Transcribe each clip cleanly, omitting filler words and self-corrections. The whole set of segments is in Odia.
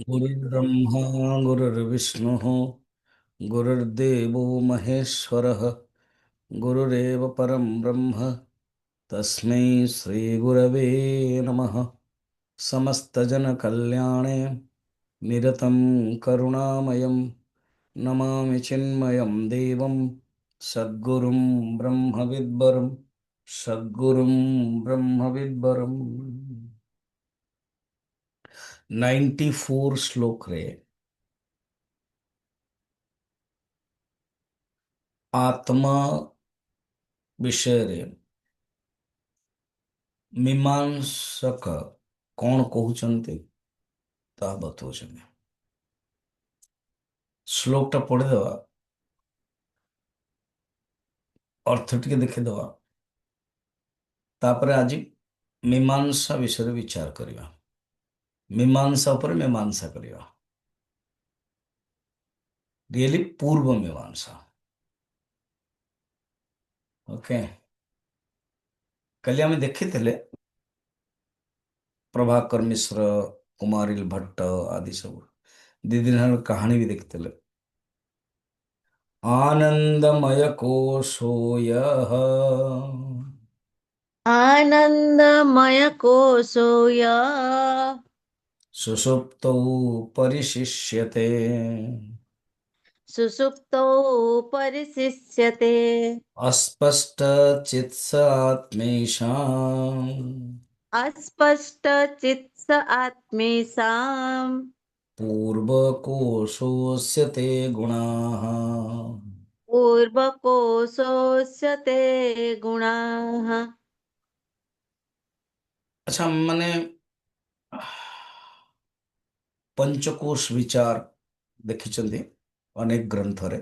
गुरुर्ब्रह्मा गुरुर्विष्णुः गुरुर्देवो महेश्वरः गुरुरेव परं ब्रह्म तस्मै श्रीगुरवे नमः। समस्तजनकल्याणे निरतं करुणामयं नमामि चिन्मयं देवं सद्गुरुं ब्रह्मविद्वरं सद्गुरुं ब्रह्मविद्वरम्। 94 श्लोक रे आत्मा विषय मीमांसक कौन कहते ता बतौଛନ୍ତି। ଶ୍ଲୋକଟା ପଢିଦେବା, ଅର୍ଥ ଟିକେ ଦେଖିଦେବା, ତାପରେ ଆଜି ମୀମାଂସା ବିଷୟରେ ବିଚାର କରିବା। ମୀମାଂସା ଉପରେ ମୀମାଂସା କରିବା, ରିଏଲି ପୂର୍ବ ମୀମାଂସା। ଓକେ, କାଲି ଆମେ ଦେଖିଥିଲେ ପ୍ରଭାକର ମିଶ୍ର, କୁମାରିଲ ଭଟ୍ଟ ଆଦି ସବୁ ଦି ଦିନ ହେଲା କାହାଣୀ ବି ଦେଖିଥିଲେ। आनंदमय कोशोऽयः आनन्दमयकोशोऽयः सुषुप्तौ परिशिष्यते सुसुप्तौ परिशिष्यते। अस्पष्टचित्स आत्मेषाम् अस्पष्टचित्स आत्मेषाम् पूर्वकोशोऽस्य ते गुणाः। पूर्वकोशोऽस्य ते गुणाः। अच्छा, मैंने पंचकोश विचार देखिଛନ୍ତି अनेक ग्रंथरे,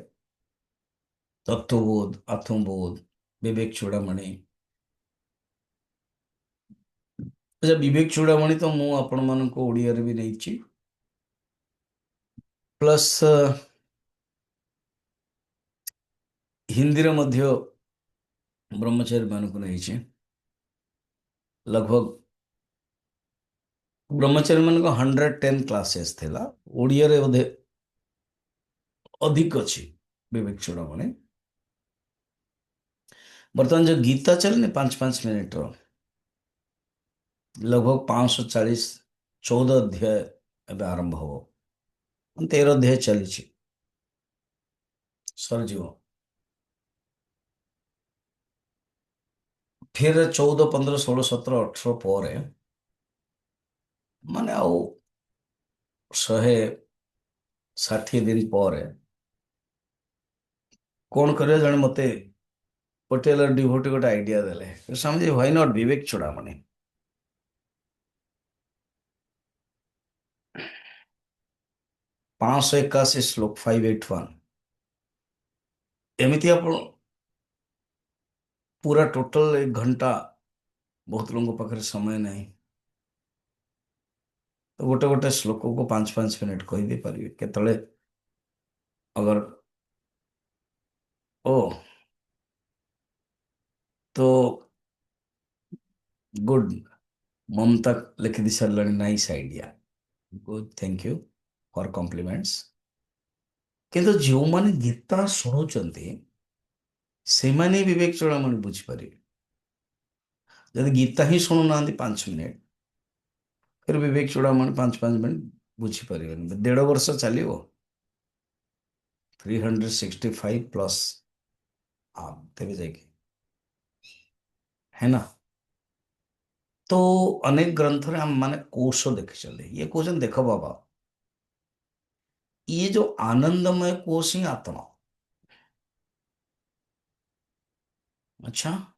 तत्वबोध, आत्मबोध, विवेक चूड़ामणि। अच्छा, विवेक चूड़ामणि तो मु आपण मानको ओडिया रे भी नहीं, प्लस हिंदी रे मध्य ब्रह्मचारी मानक नहीं। लगभग ब्रह्मचारी मान 110 क्लासेस थिला, ओडिया रे बोधे अधिक अच्छी विवेक चूड़ामणि। बर्तमान जो गीता चलने 5-5 मिनट रो लगभग 540 14 अध्याय एवं आरंभ हो, 13 अध्याय चली सरजीव। फिर 14 15 16 17 18 पर माने आउ 160 दिन पर कौन करे जने मते पटेल और डिभोटी गोटे आइडिया देले, समझे व्हाई नॉट विवेक चूड़ामणि। 581 श्लोक 581 एमती आप पूरा टोटल 1 घंटा, बहुत लोगों पाखे समय नहीं, तो गोटे गोटे श्लोक को 5-5 मिनट कहीदे पारे केतले अगर ओ तो गुड। ममता लिखि दी सारे, nice idea, good, thank you for compliments. किंतु जो माने गीता शुणुचंती से माने विवेक चूड़ामणि बुझिपारे। यदि गीता ही शुणु ना 5 मिनट, फिर विवेक चूड़ामणि 5-5 मिनट बुझिपारे 1.5 वर्ष चलो, 365 प्लस आप तेरे जाएगी, है ना। तो अनेक ग्रंथ रे हम माने कोश देखी चले, ये क्वेश्चन देखो बाबा, ये जो आनंदमय कोश ही आत्मा। अच्छा,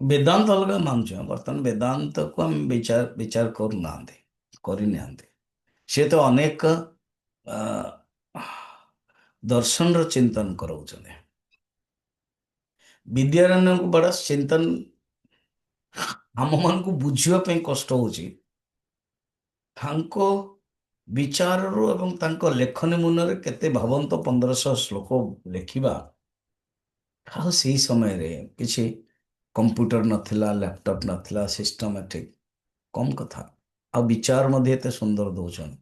वेदांत अलग मानुच, बर्तमान वेदांत को हम विचार विचार करूना, करना सी तो अनेक दर्शन र चिंतन कराऊँ। विद्यारण्य को बड़ा चिंतन आम मान को बुझापी कष्ट हो विचारु एवं तांको लेखनी मुनरे केते भावंत 1500 श्लोक लेखिबा। ଆଉ ସେଇ ସମୟରେ କିଛି କମ୍ପ୍ୟୁଟର ନଥିଲା, ଲ୍ୟାପଟପ୍ ନଥିଲା, ସିଷ୍ଟମାଟିକ, କମ କଥା। ଆଉ ବିଚାର ମଧ୍ୟ ଏତେ ସୁନ୍ଦର ଦଉଛନ୍ତି।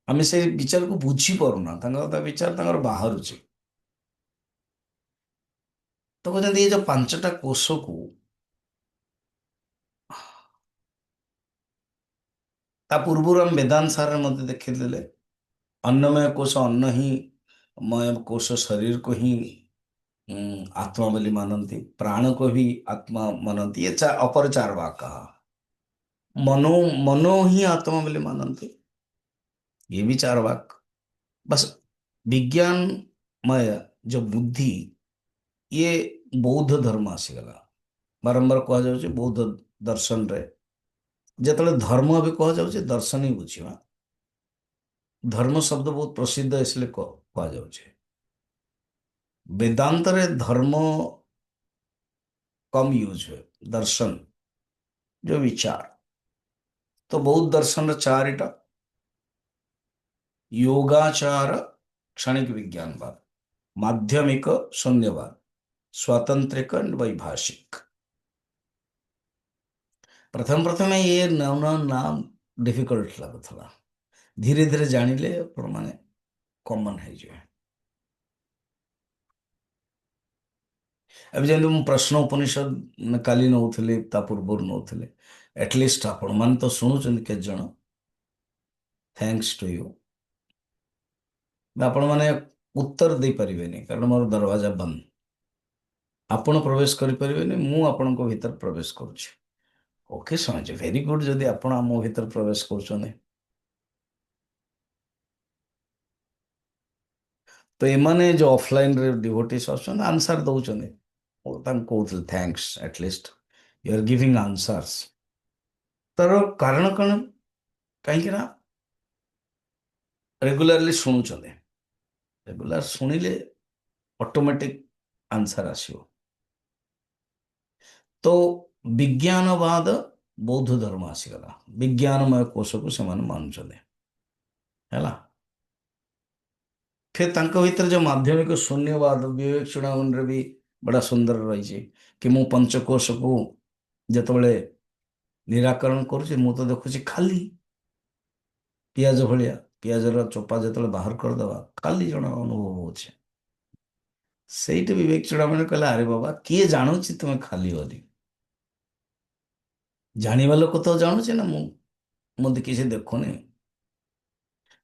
ଆମେ ସେ ବିଚାରକୁ ବୁଝିପାରୁନା, ତାଙ୍କର ବିଚାର ତାଙ୍କର ବାହାରୁଛି। ତ କହୁଛନ୍ତି ଏ ଯୋଉ ପାଞ୍ଚଟା କୋଷକୁ, ତା ପୂର୍ବରୁ ଆମେ ବେଦାନ୍ତ ସାରରେ ମଧ୍ୟ ଦେଖିଥିଲେ, ଅନ୍ନମୟ କୋଷ ଅନ୍ନ ହିଁ, ମୟ କୋଷ ଶରୀରକୁ ହିଁ ଆତ୍ମା ବୋଲି ମାନନ୍ତି, ପ୍ରାଣକୁ ବି ଆତ୍ମା ମାନନ୍ତି। ଏ ଅପର ଚାର ବାକ ମନୋ ମନୋ ହିଁ ଆତ୍मा ବୋଲି ମାନନ୍ତି, ये भी चार वाक। बस विज्ञानमय जो बुद्धि, ये बौद्ध धर्म आसीगला। बारंबार कहुचे बौद्ध दर्शन रे ଯେତେବେଳେ ଧର୍ମ ବି କୁହାଯାଉଛି ଦର୍ଶନ ହିଁ ବୁଝିବା। ଧର୍ମ ଶବ୍ଦ ବହୁତ ପ୍ରସିଦ୍ଧ इसलिए କୁହାଯାଉଛି। वेदांतरे धर्म कम यूज हुए, दर्शन जो विचार। तो बौद्ध दर्शन चारिटा: योगाचार, क्षणिक विज्ञानवाद, माध्यमिक शून्यवाद, स्वातंत्रिक वैभाषिक। प्रथम प्रथम ये नौ नाम डिफिकल्ट लगुला, धीरे धीरे जानिले माने कॉमन है जो। अभी जब प्रश्न उपनिषद काली नौले ता पूर्व नौले, एटलिस्ट आपण मान तो शुणुचंद के जण, थैंक्स टू यू। आपण माने उत्तर दे परिबेनी कारण मोर दरवाजा बंद। आपण प्रवेश करि परिबेनी, मु आपनको भीतर प्रवेश करूची। ओके समझ, वेरी गुड। जदि आपण मो भीतर प्रवेश करूछने तो एमाने जो ऑफलाइन रे डिवोटीज आछन आंसर दउछने, ओ तान कहउथल thanks, at least you are giving answers. तर कारण कण, कहीं ना रेगुलरली शुणुचने, रेगुलर शुणिले ऑटोमेटिक आंसर आसियो। तो विज्ञानवाद बौद्ध धर्म आसीगला, विज्ञानमय कोश को से मानुचंदे हैला। फिर तांको भीतर जो माध्यमिक शून्यवाद, विवेक चुड़ामणि रे भी बड़ा सुंदर रही कि मु पंचकोश को जतबले निराकरण करुचे, मु तो देखुची खाली पियाज भलिया, पियाजर चोपा जतबले बाहर करदवा खाली जण अनुभव होचे। ସେଇଠି ବିବେକ ଚୂଡ଼ାମଣି କହିଲା, ଆରେ ବାବା କିଏ ଜାଣୁଛି ତୁମେ ଖାଲି ବୋଲି? ଜାଣିବା ଲୋକ ତ ଜାଣୁଛି ନା, ମୁଁ କିଛି ଦେଖୁନି।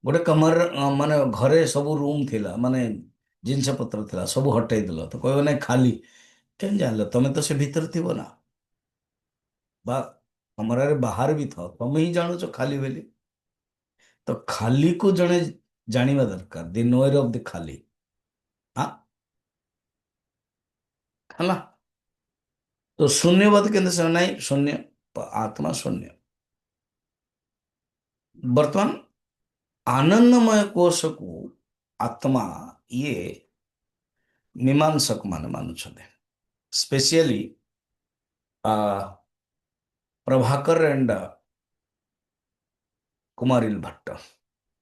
ଗୋଟେ କମର ମାନେ ଘରେ ସବୁ ରୁମ ଥିଲା, ମାନେ ଜିନିଷ ପତ୍ର ଥିଲା, ସବୁ ହଟେଇ ଦେଲ ତ କହିବ ନାଇଁ ଖାଲି। କେମିତି ଜାଣିଲ? ତମେ ତ ସେ ଭିତରେ ଥିବ ନା, ବା କମରାରେ ବାହାରେ ବି ଥାଅ, ତମେ ହିଁ ଜାଣୁଛ ଖାଲି ବୋଲି। ତ ଖାଲିକୁ ଜଣେ ଜାଣିବା ଦରକାର, ଦି ନୋୟର ଅଫ ଦି ଖାଲି। ହଁ ହେଲା। तो शून्यवाद के अंदर नहीं, शून्य आत्मा शून्य। वर्तमान आनंदमय कोश को आत्मा, ये मीमांसक मान मानुछते, specially Prabhakar and Kumarila Bhatt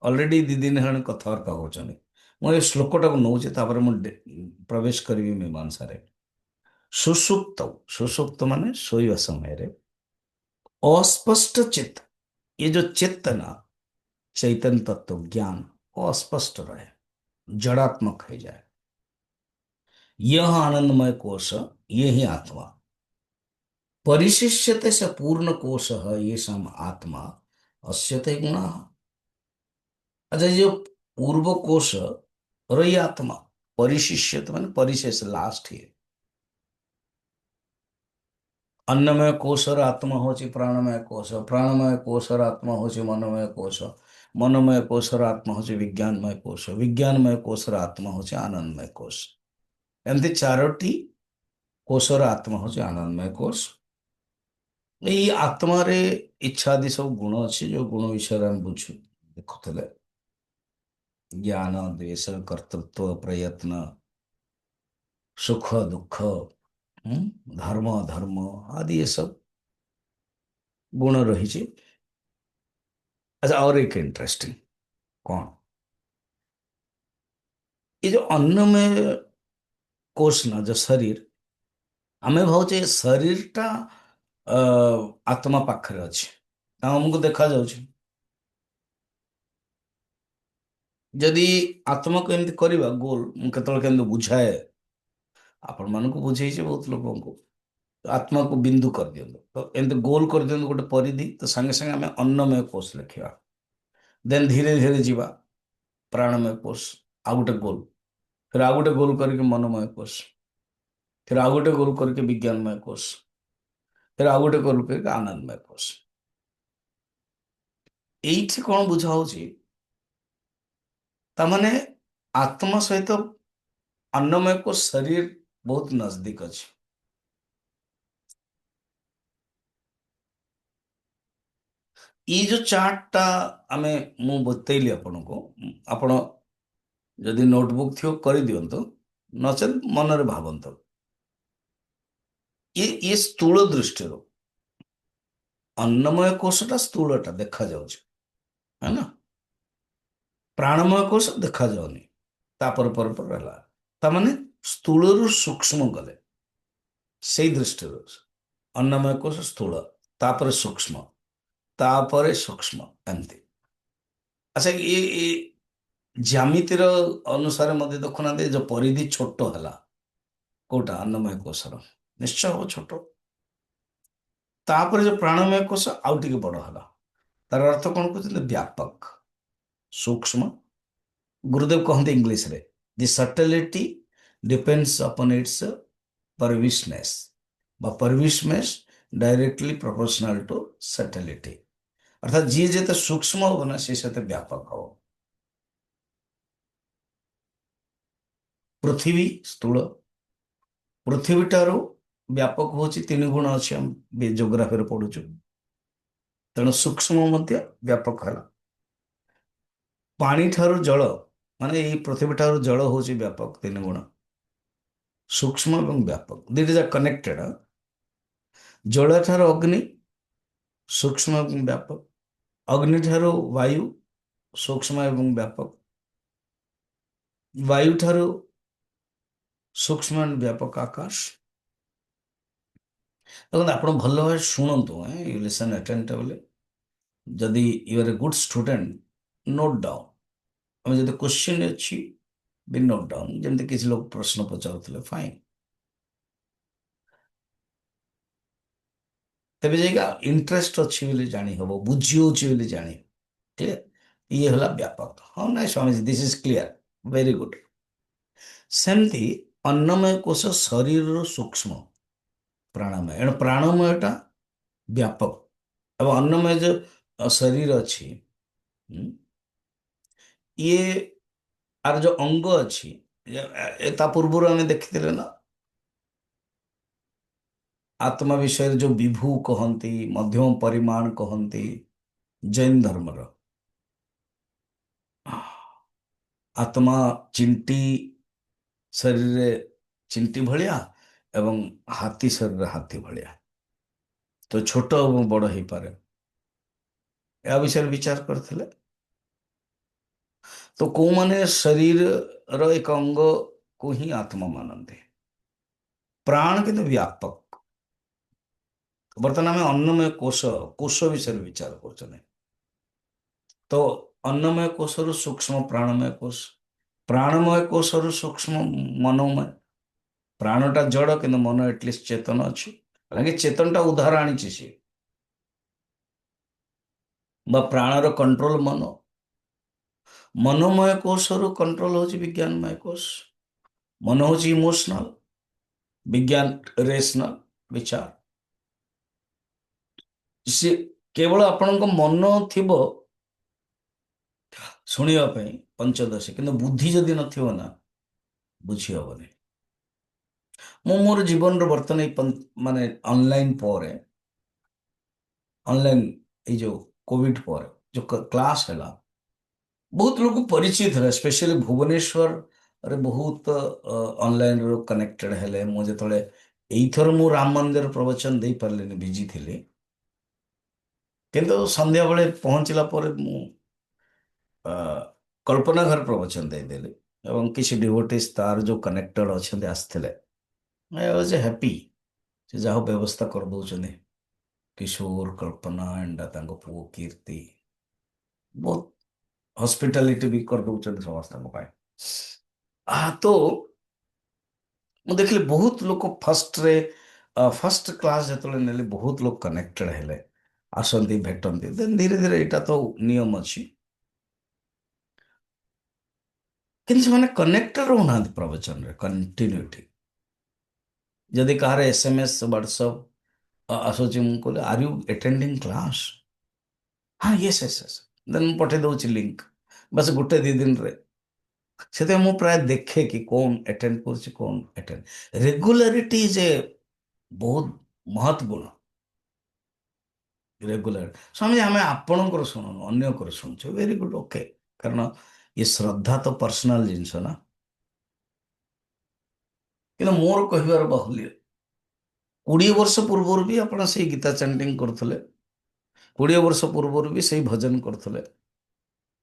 already दी दिन हेन कथबार्ता होचने। मुझे श्लोकटा को नौचे, तापर मु प्रवेश करी मीमांसा रे। सुसुप्त, सुसुप्त माने सोइवा समय रे अस्पष्ट चित्त, ये जो चेतना, चैतन्य तत्व ज्ञान अस्पष्ट रहे, जड़ात्मक है जाए, यह आनंदमय कोश, ये ही आत्मा। परिशिष्यते से पूर्ण कोश है ये सम आत्मा, अस्यते गुणा। अच्छा, ये जो पूर्व कोश रही आत्मा, परिशिष्यते माने परिशेष, लास्ट है। अन्नमय कोशर आत्मा होची प्राणमय कोश, प्राणमय कोशर आत्मा होची मनोमय कोश, मनोमय कोशर आत्मा होची विज्ञानमय कोश, विज्ञानमय कोशर आत्मा होची आनंदमय कोश। एमती चारोटी कोशर आत्मा होची आनंदमय कोश। यही आत्मा रे इच्छा आदि सब गुण अच्छी, जो गुण विषय हम बुझु देखुले, ज्ञान, द्वेष, कर्तृत्व, प्रयत्न, सुख दुख, धर्म अधर्म आदि ये सब गुण रही। अच्छा, और एक इंटरेस्टिंग कौन, ये जो अन्नमय कोश ना, जो शरीर, आमे भावचे शरीर टा आत्मा पाखरे अच्छे, ଆମକୁ ଦେଖାଯାଉଛି। ଯଦି ଆତ୍ମାକୁ ଏମିତି କରିବା ଗୋଲ, ମୁଁ କେତେବେଳେ କେମିତି ବୁଝାଏ, ଆପଣମାନଙ୍କୁ ବୁଝେଇଛି ବହୁତ ଲୋକଙ୍କୁ, ଆତ୍ମାକୁ ବିନ୍ଦୁ କରିଦିଅନ୍ତୁ, ତ ଏମିତି ଗୋଲ କରିଦିଅନ୍ତୁ ଗୋଟେ ପରିଧି, ତ ସାଙ୍ଗେ ସାଙ୍ଗେ ଆମେ ଅନ୍ନମୟ କୋଷ ଲେଖିବା। ଦେନ୍ ଧୀରେ ଧୀରେ ଯିବା ପ୍ରାଣମୟ କୋଷ, ଆଉ ଗୋଟେ ଗୋଲ, ଫେର ଆଉ ଗୋଟେ ଗୋଲ କରିକି ମନୋମୟ କୋଷ, ଫେର ଆଉ ଗୋଟେ ଗୋଲ କରିକି ବିଜ୍ଞାନମୟ କୋଷ, ଫେର ଆଉ ଗୋଟେ ଗୋଲ କରିକି ଆନନ୍ଦମୟ କୋଷ। ଏଇଠି କଣ ବୁଝା ହଉଛି, ତାମାନେ ଆତ୍ମା ସହିତ अन्नमय को शरीर बहुत नजदीक ଅଛି। ଏଇ ଯୋଉ ଚାର୍ଟଟା ଆମେ ମୁଁ ବତେଇଲି ଆପଣଙ୍କୁ, ଆପଣ ଯଦି ନୋଟବୁକ୍ ଥିବ କରିଦିଅନ୍ତୁ, ନଚେତ୍ ମନରେ ଭାବନ୍ତୁ। ଇଏ ସ୍ଥୂଳ ଦୃଷ୍ଟିରୁ ଅନ୍ନମୟ କୋଷଟା ସ୍ଥୂଳଟା ଦେଖାଯାଉଛି, है ना? ପ୍ରାଣମୟ କୋଷ ଦେଖାଯାଉନି, ତାପରେ ପରେ ପରେ ହେଲା, ତାମାନେ ସ୍ଥୂଳରୁ ସୂକ୍ଷ୍ମ ଗଲେ, ସେଇ ଦୃଷ୍ଟିରୁ ଅନ୍ନମୟ କୋଷ ସ୍ଥୂଳ, ତାପରେ ସୂକ୍ଷ୍ମ, ତାପରେ ସୂକ୍ଷ୍ମ, ଏମିତି। ଆଚ୍ଛା, ଏ ଜ୍ୟାମିତିର ଅନୁସାରେ ମଧ୍ୟ ଦେଖୁନାହାନ୍ତି, ଯୋଉ ପରିଧି ଛୋଟ ହେଲା କୋଉଟା ଅନ୍ନମୟ କୋଷର, ନିଶ୍ଚୟ ହବ ଛୋଟ। ତାପରେ ଯୋଉ ପ୍ରାଣମୟ କୋଷ ଆଉ ଟିକେ ବଡ ହେଲା, ତାର ଅର୍ଥ କଣ କହୁଛନ୍ତି, ବ୍ୟାପକ, ସୂକ୍ଷ୍ମ। ଗୁରୁଦେବ କହନ୍ତି ଇଂଲିଶରେ, ଦି ସଟଲିଟି ଡିପେଣ୍ଡସ୍ ଅପନ୍ ଇଟ୍ସ ପରଭିସନେସ୍, ବା ପରଭିସନେସ୍ ଡାଇରେକ୍ଟଲି ପ୍ରପୋର୍ସନାଲ ଟୁ ସଟଲିଟି। ଅର୍ଥାৎ ଯିଏ ଯେତେ ସୂକ୍ଷ୍ମ ହବ ନା, ସେ ସେତେ ବ୍ୟାପକ ହବ। ପୃଥିବୀ ସ୍ଥୂଳ, ପୃଥିବୀ ଠାରୁ ବ୍ୟାପକ ହଉଛି 3 ଗୁଣ ଅଛି, ଆମେ ଜୋଗ୍ରାଫିରେ ପଢୁଛୁ, ତେଣୁ ସୂକ୍ଷ୍ମ ମଧ୍ୟ ବ୍ୟାପକ ହେଲା। ପାଣି ଠାରୁ ଜଳ, ମାନେ ଏଇ ପୃଥିବୀ ଠାରୁ ଜଳ ହଉଛି ବ୍ୟାପକ 3 ଗୁଣ, ସୂକ୍ଷ୍ମ ଏବଂ ବ୍ୟାପକ ଦୁଇଟା ଯାକ କନେକ୍ଟେଡ। ଜଳ ଠାରୁ ଅଗ୍ନି, ସୂକ୍ଷ୍ମ ଏବଂ ବ୍ୟାପକ। ଅଗ୍ନି ଠାରୁ ବାୟୁ, ସୂକ୍ଷ୍ମ ଏବଂ ବ୍ୟାପକ। ବାୟୁ ଠାରୁ ସୂକ୍ଷ୍ମ ଏବଂ ବ୍ୟାପକ ଆକାଶ। ଦେଖନ୍ତୁ, ଆପଣ ଭଲ ଭାବରେ ଶୁଣନ୍ତୁ, ୟୁ ଲିସନ୍ ଆଟେଣ୍ଟିଭଲି। ଯଦି you are a good student, note down. ଆମେ ଯଦି କ୍ୱେଶ୍ଚିନ୍ ଅଛି, ବି ନୋଟ୍ ଡାଉନ୍, ଯେମିତି କିଛି ଲୋକ ପ୍ରଶ୍ନ ପଚାରୁଥିଲେ, ଫାଇନ୍। ତେବେ ଯାଇକା ଇଣ୍ଟରେଷ୍ଟ ଅଛି ବୋଲି ଜାଣି ହବ, ବୁଝି ହଉଛି ବୋଲି ଜାଣି, କ୍ଲିୟର? ଇଏ ହେଲା ବ୍ୟାପକ। ହଁ ନାଇଁ Swamiji, this is clear, very good. ସେମିତି ଅନ୍ନମୟ କୋଷ ଶରୀରର ସୂକ୍ଷ୍ମ, ପ୍ରାଣମୟ, ଏଣୁ ପ୍ରାଣମୟଟା ବ୍ୟାପକ, ଏବଂ ଅନ୍ନମୟ ଯୋଉ ଶରୀର ଅଛି, ହୁଁ, ଇଏ ଆର ଯୋଉ ଅଙ୍ଗ ଅଛି, ତା ପୂର୍ବରୁ ଆମେ ଦେଖିଥିଲେ ନା, ଆତ୍ମା ବିଷୟରେ ଯୋଉ ବିଭୁ କହନ୍ତି, ମଧ୍ୟମ ପରିମାଣ କହନ୍ତି ଜୈନ ଧର୍ମର। ଆତ୍ମା ଚିଣ୍ଟି ଶରୀରରେ ଚିଣ୍ଟି ଭଳିଆ, ଏବଂ ହାତୀ ଶରୀରରେ ହାତୀ ଭଳିଆ, ତ ଛୋଟ ଏବଂ ବଡ ହେଇପାରେ। ଏହା ବିଷୟରେ ବିଚାର କରିଥିଲେ। ତ କୋଉମାନେ ଶରୀରର ଏକ ଅଙ୍ଗକୁ ହିଁ ଆତ୍ମା ମାନନ୍ତି, ପ୍ରାଣ କିନ୍ତୁ ବ୍ୟାପକ। ବର୍ତ୍ତମାନ ଆମେ ଅନ୍ନମୟ କୋଷ, କୋଷ ବିଷୟରେ ବିଚାର କରୁଛନ୍ତି। ତ ଅନ୍ନମୟ କୋଷରୁ ସୂକ୍ଷ୍ମ ପ୍ରାଣମୟ କୋଷ, ପ୍ରାଣମୟ କୋଷରୁ ସୂକ୍ଷ୍ମ ମନୋମୟ। ପ୍ରାଣଟା ଜଡ଼, କିନ୍ତୁ ମନ ଏଟଲିଷ୍ଟ ଚେତନ ଅଛି, କାହିଁକି ଚେତନଟା ଉଦ୍ଧାର ଆଣିଛି ସିଏ, ବା ପ୍ରାଣର କଣ୍ଟ୍ରୋଲ ମନ। ମନୋମୟ କୋଷରୁ କଣ୍ଟ୍ରୋଲ ହଉଛି ବିଜ୍ଞାନମୟ କୋଷ। ମନ ହଉଛି ଇମୋସନାଲ, ବିଜ୍ଞାନ ରେସନାଲ, ବିଚାର। ସେ କେବଳ ଆପଣଙ୍କ ମନ ଥିବ ଶୁଣିବା ପାଇଁ ପଞ୍ଚଦଶୀ, କିନ୍ତୁ ବୁଦ୍ଧି ଯଦି ନଥିବ ନା, ବୁଝି ହବନି। ମୁଁ ମୋର ଜୀବନର ବର୍ତ୍ତମାନ ମାନେ ଅନଲାଇନ ପରେ, ଅନଲାଇନ ଏଇ ଯୋଉ କୋଭିଡ ପରେ ଯୋଉ କ୍ଲାସ ହେଲା, ବହୁତ ଲୋକ ପରିଚିତ ହେଲେ, ସ୍ପେଶାଲି ଭୁବନେଶ୍ୱରରେ ବହୁତ ଅନଲାଇନରୁ କନେକ୍ଟେଡ ହେଲେ। ମୁଁ ଯେତେବେଳେ ଏଇଥର ମୁଁ ରାମ ମନ୍ଦିର ପ୍ରବଚନ ଦେଇପାରିଲିନି, ବିଜି ଥିଲି, କିନ୍ତୁ ସନ୍ଧ୍ୟାବେଳେ ପହଞ୍ଚିଲା ପରେ ମୁଁ ଅ, କଳ୍ପନା ଘର ପ୍ରବଚନ ଦେଇଦେଲି, ଏବଂ କିଛି ଡିଭୋଟିସ୍ ତାର ଯୋଉ କନେକ୍ଟେଡ ଅଛନ୍ତି ଆସିଥିଲେ। ଆଇ ୱାଜ୍ ହ୍ୟାପି, ସେ ଯାହା ହଉ ବ୍ୟବସ୍ଥା କରିଦଉଛନ୍ତି, କିଶୋର କଳ୍ପନା ଏଣ୍ଡ ତାଙ୍କ ପୁଅ କୀର୍ତ୍ତି ବହୁତ ହସ୍ପିଟାଲିଟି ବି କରିଦଉଛନ୍ତି ସମସ୍ତଙ୍କ ପାଇଁ। ତ ମୁଁ ଦେଖିଲି ବହୁତ ଲୋକ ଫାର୍ଷ୍ଟ କ୍ଲାସ୍ ଯେତେବେଳେ ନେଲି ବହୁତ ଲୋକ କନେକ୍ଟେଡ ହେଲେ, ଆସନ୍ତି ଭେଟନ୍ତି, ଦେନ୍ ଧୀରେ ଧୀରେ ଏଇଟା ତ ନିୟମ ଅଛି, କିନ୍ତୁ ସେମାନେ କନେକ୍ଟେଡ ରହୁନାହାନ୍ତି ପ୍ରବଚନରେ କଣ୍ଟିନ୍ୟୁଟି। ଯଦି କାହାର SMS ହ୍ୱାଟ୍ସଆପ ଆସୁଛି, ମୁଁ କହିଲି ଆର୍ ୟୁ ଆଟେଣ୍ଡିଂ କ୍ଲାସ୍? ହଁ ୟେସ୍ ୟେସ୍ ୟେସ୍। ଦେନ୍ ମୁଁ ପଠେଇ ଦଉଛି ଲିଙ୍କ, ବାସ୍ ଗୋଟେ ଦି ଦିନରେ। ସେଥିପାଇଁ ମୁଁ ପ୍ରାୟ ଦେଖେ କି କौन ଆଟେଣ୍ଡ କରୁଛି କौन ଆଟେଣ୍ଡ। ରେଗୁଲାରିଟି ଇଜ ଏ ବହୁତ ମହତ୍ ଗୁଣ। ରେଗୁଲାର ସ୍ୱାମୀଜୀ ଆମେ ଆପଣଙ୍କର ଶୁଣୁନୁ ଅନ୍ୟଙ୍କର ଶୁଣୁଛୁ, ଭେରି ଗୁଡ୍, ଓକେ। କାରଣ ଏ ଶ୍ରଦ୍ଧା ତ ପର୍ସନାଲ ଜିନିଷ ନା। କିନ୍ତୁ ମୋର କହିବାର ବାହୁଲ୍ୟ, 20 ବର୍ଷ ପୂର୍ବରୁ ବି ଆପଣ ସେଇ ଗୀତା ଚାଣ୍ଟିଂ କରୁଥିଲେ, 20 ବର୍ଷ ପୂର୍ବରୁ ବି ସେଇ ଭଜନ କରୁଥିଲେ,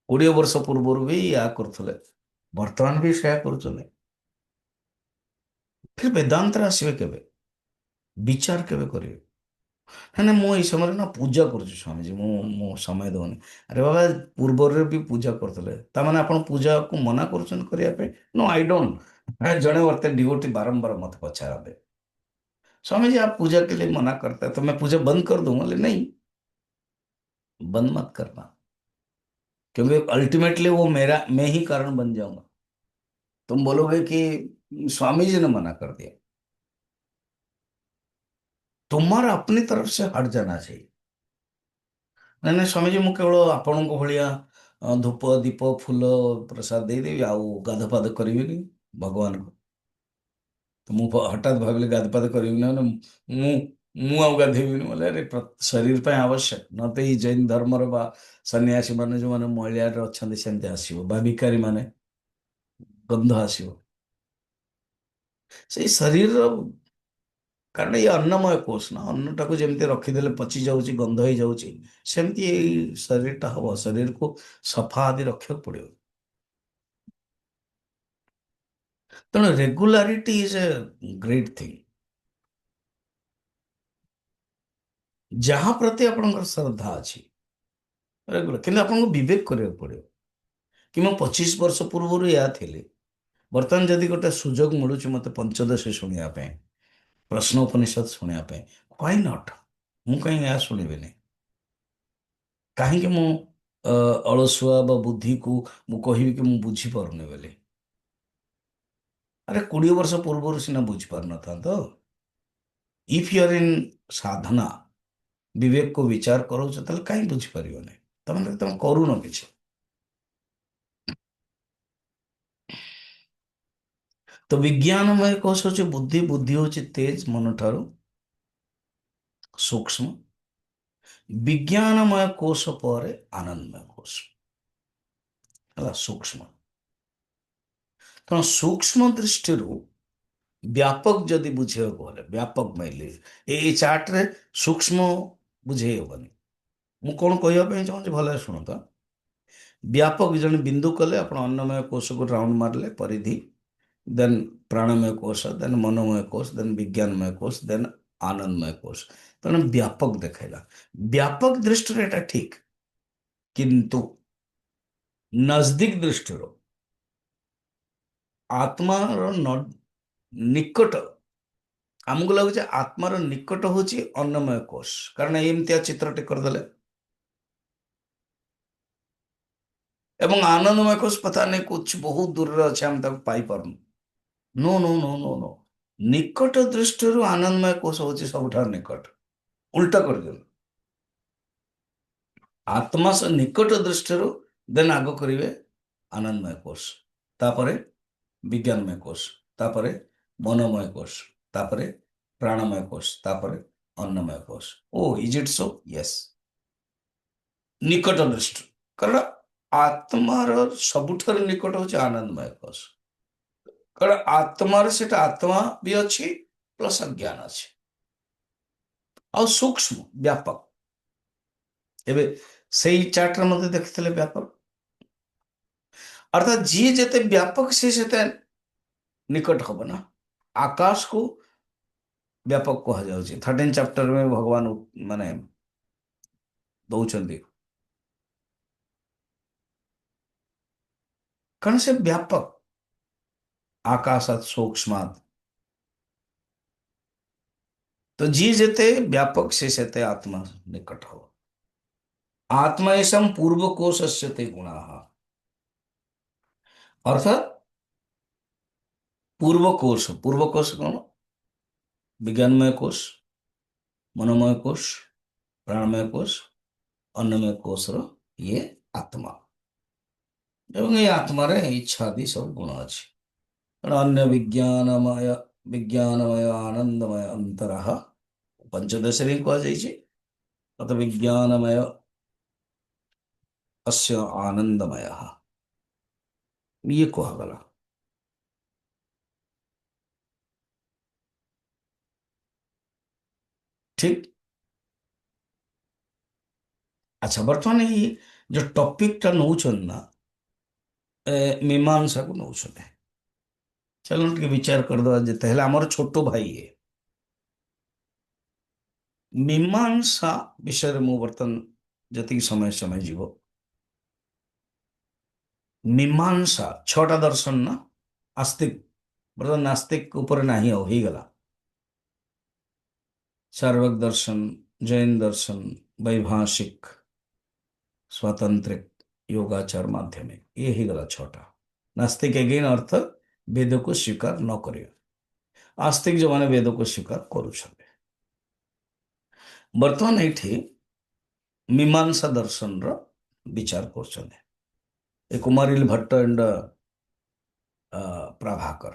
20 ବର୍ଷ ପୂର୍ବରୁ ବି ୟା କରୁଥିଲେ, ବର୍ତ୍ତମାନ ବି ସେୟା କରୁଛନ୍ତି। ଫିର ବେଦାନ୍ତରେ ଆସିବେ କେବେ? ବିଚାର କେବେ କରିବେ? ନା ନା ମୁଁ ଏଇ ସମୟରେ ନା ପୂଜା କରୁଛି ସ୍ୱାମୀଜୀ, ମୁଁ ସମୟ ଦଉନି। ଆରେ ବାବା, ପୂର୍ବରୁ ବି ପୂଜା କରୁଥିଲେ, ତାମାନେ ଆପଣ ପୂଜାକୁ ମନା କରୁଛନ୍ତି କରିବା ପାଇଁ? No I don't. जड़े औरतें डिवोटी बारंबार मत पहुंचाते, स्वामी जी आप पूजा के लिए मना करते हैं तो मैं पूजा बंद कर दूं? बोले नहीं, बंद मत करना, क्योंकि अल्टीमेटली वो मेरा मैं ही कारण बन जाऊंगा। तुम बोलोगे कि स्वामी जी ने मना कर दिया, तुम्हारा अपनी तरफ से हट जाना चाहिए। ନାଇଁ ନାଇଁ ସ୍ୱାମୀଜୀ, ମୁଁ କେବଳ ଆପଣଙ୍କ ଭଳିଆ ଧୂପ ଦୀପ ଫୁଲ ପ୍ରସାଦ ଦେଇଦେବି, ଆଉ ଗାଧ ପାଧ କରିବିନି ଭଗବାନଙ୍କୁ। ତ ମୁଁ ହଠାତ୍ ଭାବିଲି ଗାଧ ପାଧ କରିବିନି ମାନେ ମୁଁ ମୁଁ ଆଉ ଗାଧେଇବିନି ବୋଲେ, ଆରେ ଶରୀର ପାଇଁ ଆବଶ୍ୟକ, ନ ତ ଏଇ ଜୈନ ଧର୍ମର ବା ସନ୍ନ୍ୟାସୀ ମାନେ ଯୋଉମାନେ ମହିଳାରେ ଅଛନ୍ତି ସେମିତି ଆସିବ, ବା ଭିକାରୀ ମାନେ ଗନ୍ଧ ଆସିବ ସେଇ ଶରୀରର। କାରଣ ଏଇ ଅନ୍ନମୟ କୋଷ ନା, ଅନ୍ନଟାକୁ ଯେମିତି ରଖିଦେଲେ ପଚି ଯାଉଛି ଗନ୍ଧ ହେଇଯାଉଛି, ସେମିତି ଏଇ ଶରୀରଟା ହବ। ଶରୀରକୁ ସଫା ଆଦି ରଖିବାକୁ ପଡିବ। ତେଣୁ regularity is a great thing. ଯାହା ପ୍ରତି ଆପଣଙ୍କର ଶ୍ରଦ୍ଧା ଅଛି ରେଗୁଲାର, କିନ୍ତୁ ଆପଣଙ୍କୁ ବିବେକ କରିବାକୁ ପଡିବ କି ମୁଁ 25 ବର୍ଷ ପୂର୍ବରୁ ଏହା ଥିଲି, ବର୍ତ୍ତମାନ ଯଦି ଗୋଟେ ସୁଯୋଗ ମିଳୁଛି ମତେ ପଞ୍ଚଦଶୀ ଶୁଣିବା ପାଇଁ, ପ୍ରଶ୍ନ ଉପନିଷଦ ଶୁଣିବା ପାଇଁ, ହ୍ୱାଇ ନଟ୍? ମୁଁ କାହିଁ ଏହା ଶୁଣିବିନି? କାହିଁକି ମୁଁ ଅ, ଅଳସୁଆ ବା ବୁଦ୍ଧିକୁ ମୁଁ କହିବି କି ମୁଁ ବୁଝିପାରୁନି ବୋଲି? ଆରେ 20 ବର୍ଷ ପୂର୍ବରୁ ସିନା ବୁଝିପାରୁନଥାନ୍ତ। ଇଫ୍ ୟୁ ଆର୍ ଇନ୍ ସାଧନା, ବିବେକକୁ ବିଚାର କରୁଛ, ତାହେଲେ କାହିଁ ବୁଝିପାରିବନି? ତମେ କରୁନ କିଛି। ତ ବିଜ୍ଞାନମୟ କୋଷ ହଉଛି ବୁଦ୍ଧି, ବୁଦ୍ଧି ହଉଛି ତେଜ ମନଠାରୁ ସୂକ୍ଷ୍ମ, ବିଜ୍ଞାନମୟ କୋଷ ପରେ ଆନନ୍ଦମୟ କୋଷ ହେଲା ସୂକ୍ଷ୍ମ। ତେଣୁ ସୂକ୍ଷ୍ମ ଦୃଷ୍ଟିରୁ ବ୍ୟାପକ ଯଦି ବୁଝେଇବାକୁ ଗଲେ, ବ୍ୟାପକ ମାଇଲେ ଏଇ ଚାର୍ଟରେ ସୂକ୍ଷ୍ମ ବୁଝେଇ ହବନି। ମୁଁ କଣ କହିବା ପାଇଁ ଚାହୁଁଛି ଭଲରେ ଶୁଣନ୍ତୁ। ବ୍ୟାପକ ଜଣେ ବିନ୍ଦୁ କଲେ, ଆପଣ ଅନ୍ନମୟ କୋଷକୁ ରାଉଣ୍ଡ ମାରିଲେ ପରିଧି, ଦେନ୍ ପ୍ରାଣମୟ କୋଷ, ଦେନ୍ ମନୋମୟ କୋଷ, ଦେନ୍ ବିଜ୍ଞାନମୟ କୋଷ, ଦେନ୍ ଆନନ୍ଦମୟ କୋଷ। ତେଣୁ ବ୍ୟାପକ ଦେଖାଇଲା। ବ୍ୟାପକ ଦୃଷ୍ଟିରେ ଏଟା ଠିକ, କିନ୍ତୁ ନଜଦିକ ଦୃଷ୍ଟିରୁ ଆତ୍ମାର ନିକଟ, ଆମକୁ ଲାଗୁଛି ଆତ୍ମାର ନିକଟ ହଉଛି ଅନ୍ନମୟ କୋଷ, କାରଣ ଏମିତିଆ ଚିତ୍ରଟେ କରିଦେଲେ, ଏବଂ ଆନନ୍ଦମୟ କୋଷ ପତା ନାହିଁ କୁछ ବହୁତ ଦୂରରେ ଅଛି, ଆମେ ତାକୁ ପାଇପାରୁନୁ। No no no no no, ନିକଟ ଦୃଷ୍ଟିରୁ ଆନନ୍ଦମୟ କୋଷ ହଉଛି ସବୁଠାରୁ ନିକଟ। ଉଲ୍ଟା କରିଦିଅନ୍ତୁ, ଆତ୍ମା ସହ ନିକଟ ଦୃଷ୍ଟିରୁ ଦେନ୍ ଆଗ କରିବେ ଆନନ୍ଦମୟ କୋଷ, ତାପରେ ବିଜ୍ଞାନମୟ କୋଷ, ତାପରେ ମନୋମୟ କୋଷ, ତାପରେ ପ୍ରାଣମୟ କୋଷ, ତାପରେ ଅନ୍ନମୟ କୋଷ। ଓ ଇଜ ଇଟ୍ ସୋ? ୟେସ୍, ନିକଟ ଦୃଷ୍ଟି। କାରଣ ଆତ୍ମାର ସବୁଠାରୁ ନିକଟ ହଉଛି ଆନନ୍ଦମୟ କୋଷ, କାରଣ ଆତ୍ମାର ସେଟା ଆତ୍ମା ବି ଅଛି ପ୍ଲସ୍ ଅଜ୍ଞାନ ଅଛି, ଆଉ ସୂକ୍ଷ୍ମ ବ୍ୟାପକ। ଏବେ ସେଇ ଚାର୍ଟରେ ମଧ୍ୟ ଦେଖିଥିଲେ ବ୍ୟାପକ, ଅର୍ଥାତ୍ ଯିଏ ଯେତେ ବ୍ୟାପକ ସିଏ ସେତେ ନିକଟ ହବ ନା। ଆକାଶକୁ व्यापक कह जाଉଛି 13 चैप्टर में भगवान माने दौଛନ୍ତି कारण से व्यापक आकाशात सूक्ष्मात तो जी जेते व्यापक से सेते आत्मा निकट हो आत्मयशम पूर्वकोशस्य ते गुणाः अर्थात पूर्वकोश कौन विज्ञानमय कोश मनोमय कोश प्राणमय कोश अन्नमय कोश रो ये आत्मा एवं ये आत्मार इच्छा आदि सब गुण अच्छे अन्य विज्ञानमय आनंदमय अंतरः पंचदश रे कह जाइए अत विज्ञानमय अस्य आनंदमय ये कहगला ठीक। अच्छा बर्तमान ये जो टॉपिक टा नौछन ना मीमांसा को नौछन है चलो टे विचार कर दो जे पहले आमर छोटो भाई है मीमांसा विषय मु बर्तन जति समय समय जीव मीमांसा छटा दर्शन ना आस्तिक बर्तमान नास्तिक ऊपर नहीं हो ही गला चार्वाक दर्शन जैन दर्शन वैभाषिक स्वातंत्रिक योगाचार माध्यम ये ही गला छोटा नास्तिक एगेन अर्थ वेद को स्वीकार न करियो आस्तिक जो माने वेद को स्वीकार करुछबे बर्तमान एठी मीमांसा दर्शन रो विचार करछने ए कुमारिल भट्ट एंड प्रभाकर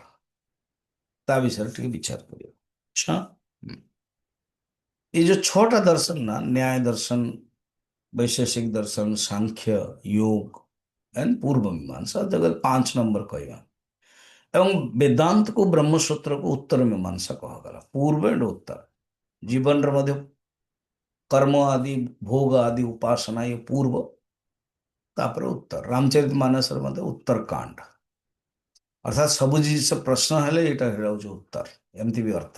ता विषय टिके विचार करियो अच्छा ये जो छोटा दर्शन ना न्याय दर्शन वैशेषिक दर्शन सांख्य योग एंड पूर्व मीमांसा जगत 5 नंबर कहवा एवं वेदांत को ब्रह्मसूत्र को उत्तर मीमांसा कहगला पूर्व एंड उत्तर जीवन रे मध्य कर्म आदि भोग आदि उपासना ये पूर्व तापर उत्तर रामचरितमानस रे मध्य उत्तर कांड अर्थात सब जिस प्रश्न हेले एटा हेराउछ उत्तर एमती भी अर्थ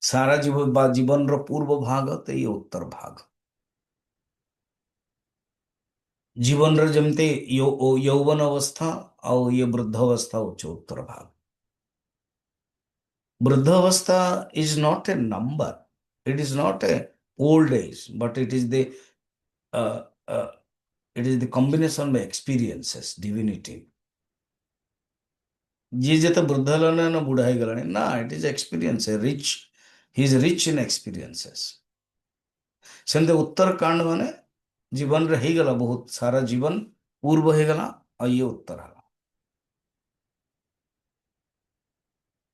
सारा जीवन रो पूर्व भाग तो ये उत्तर भाग जीवन रे जमते यौवन अवस्था और ये वृद्ध अवस्था होचे उत्तर भाग वृद्ध अवस्था is not a number it is not a old age but it is the combination by experiences divinity जी जेते वृद्ध हेलाने ना बुढ़ा ही गलाने ना it is experience a rich he is rich in experiences सेमते उत्तर कांड माने जीवन रे ही गला बहुत सारा जीवन पूर्व ही गला और ये उत्तर है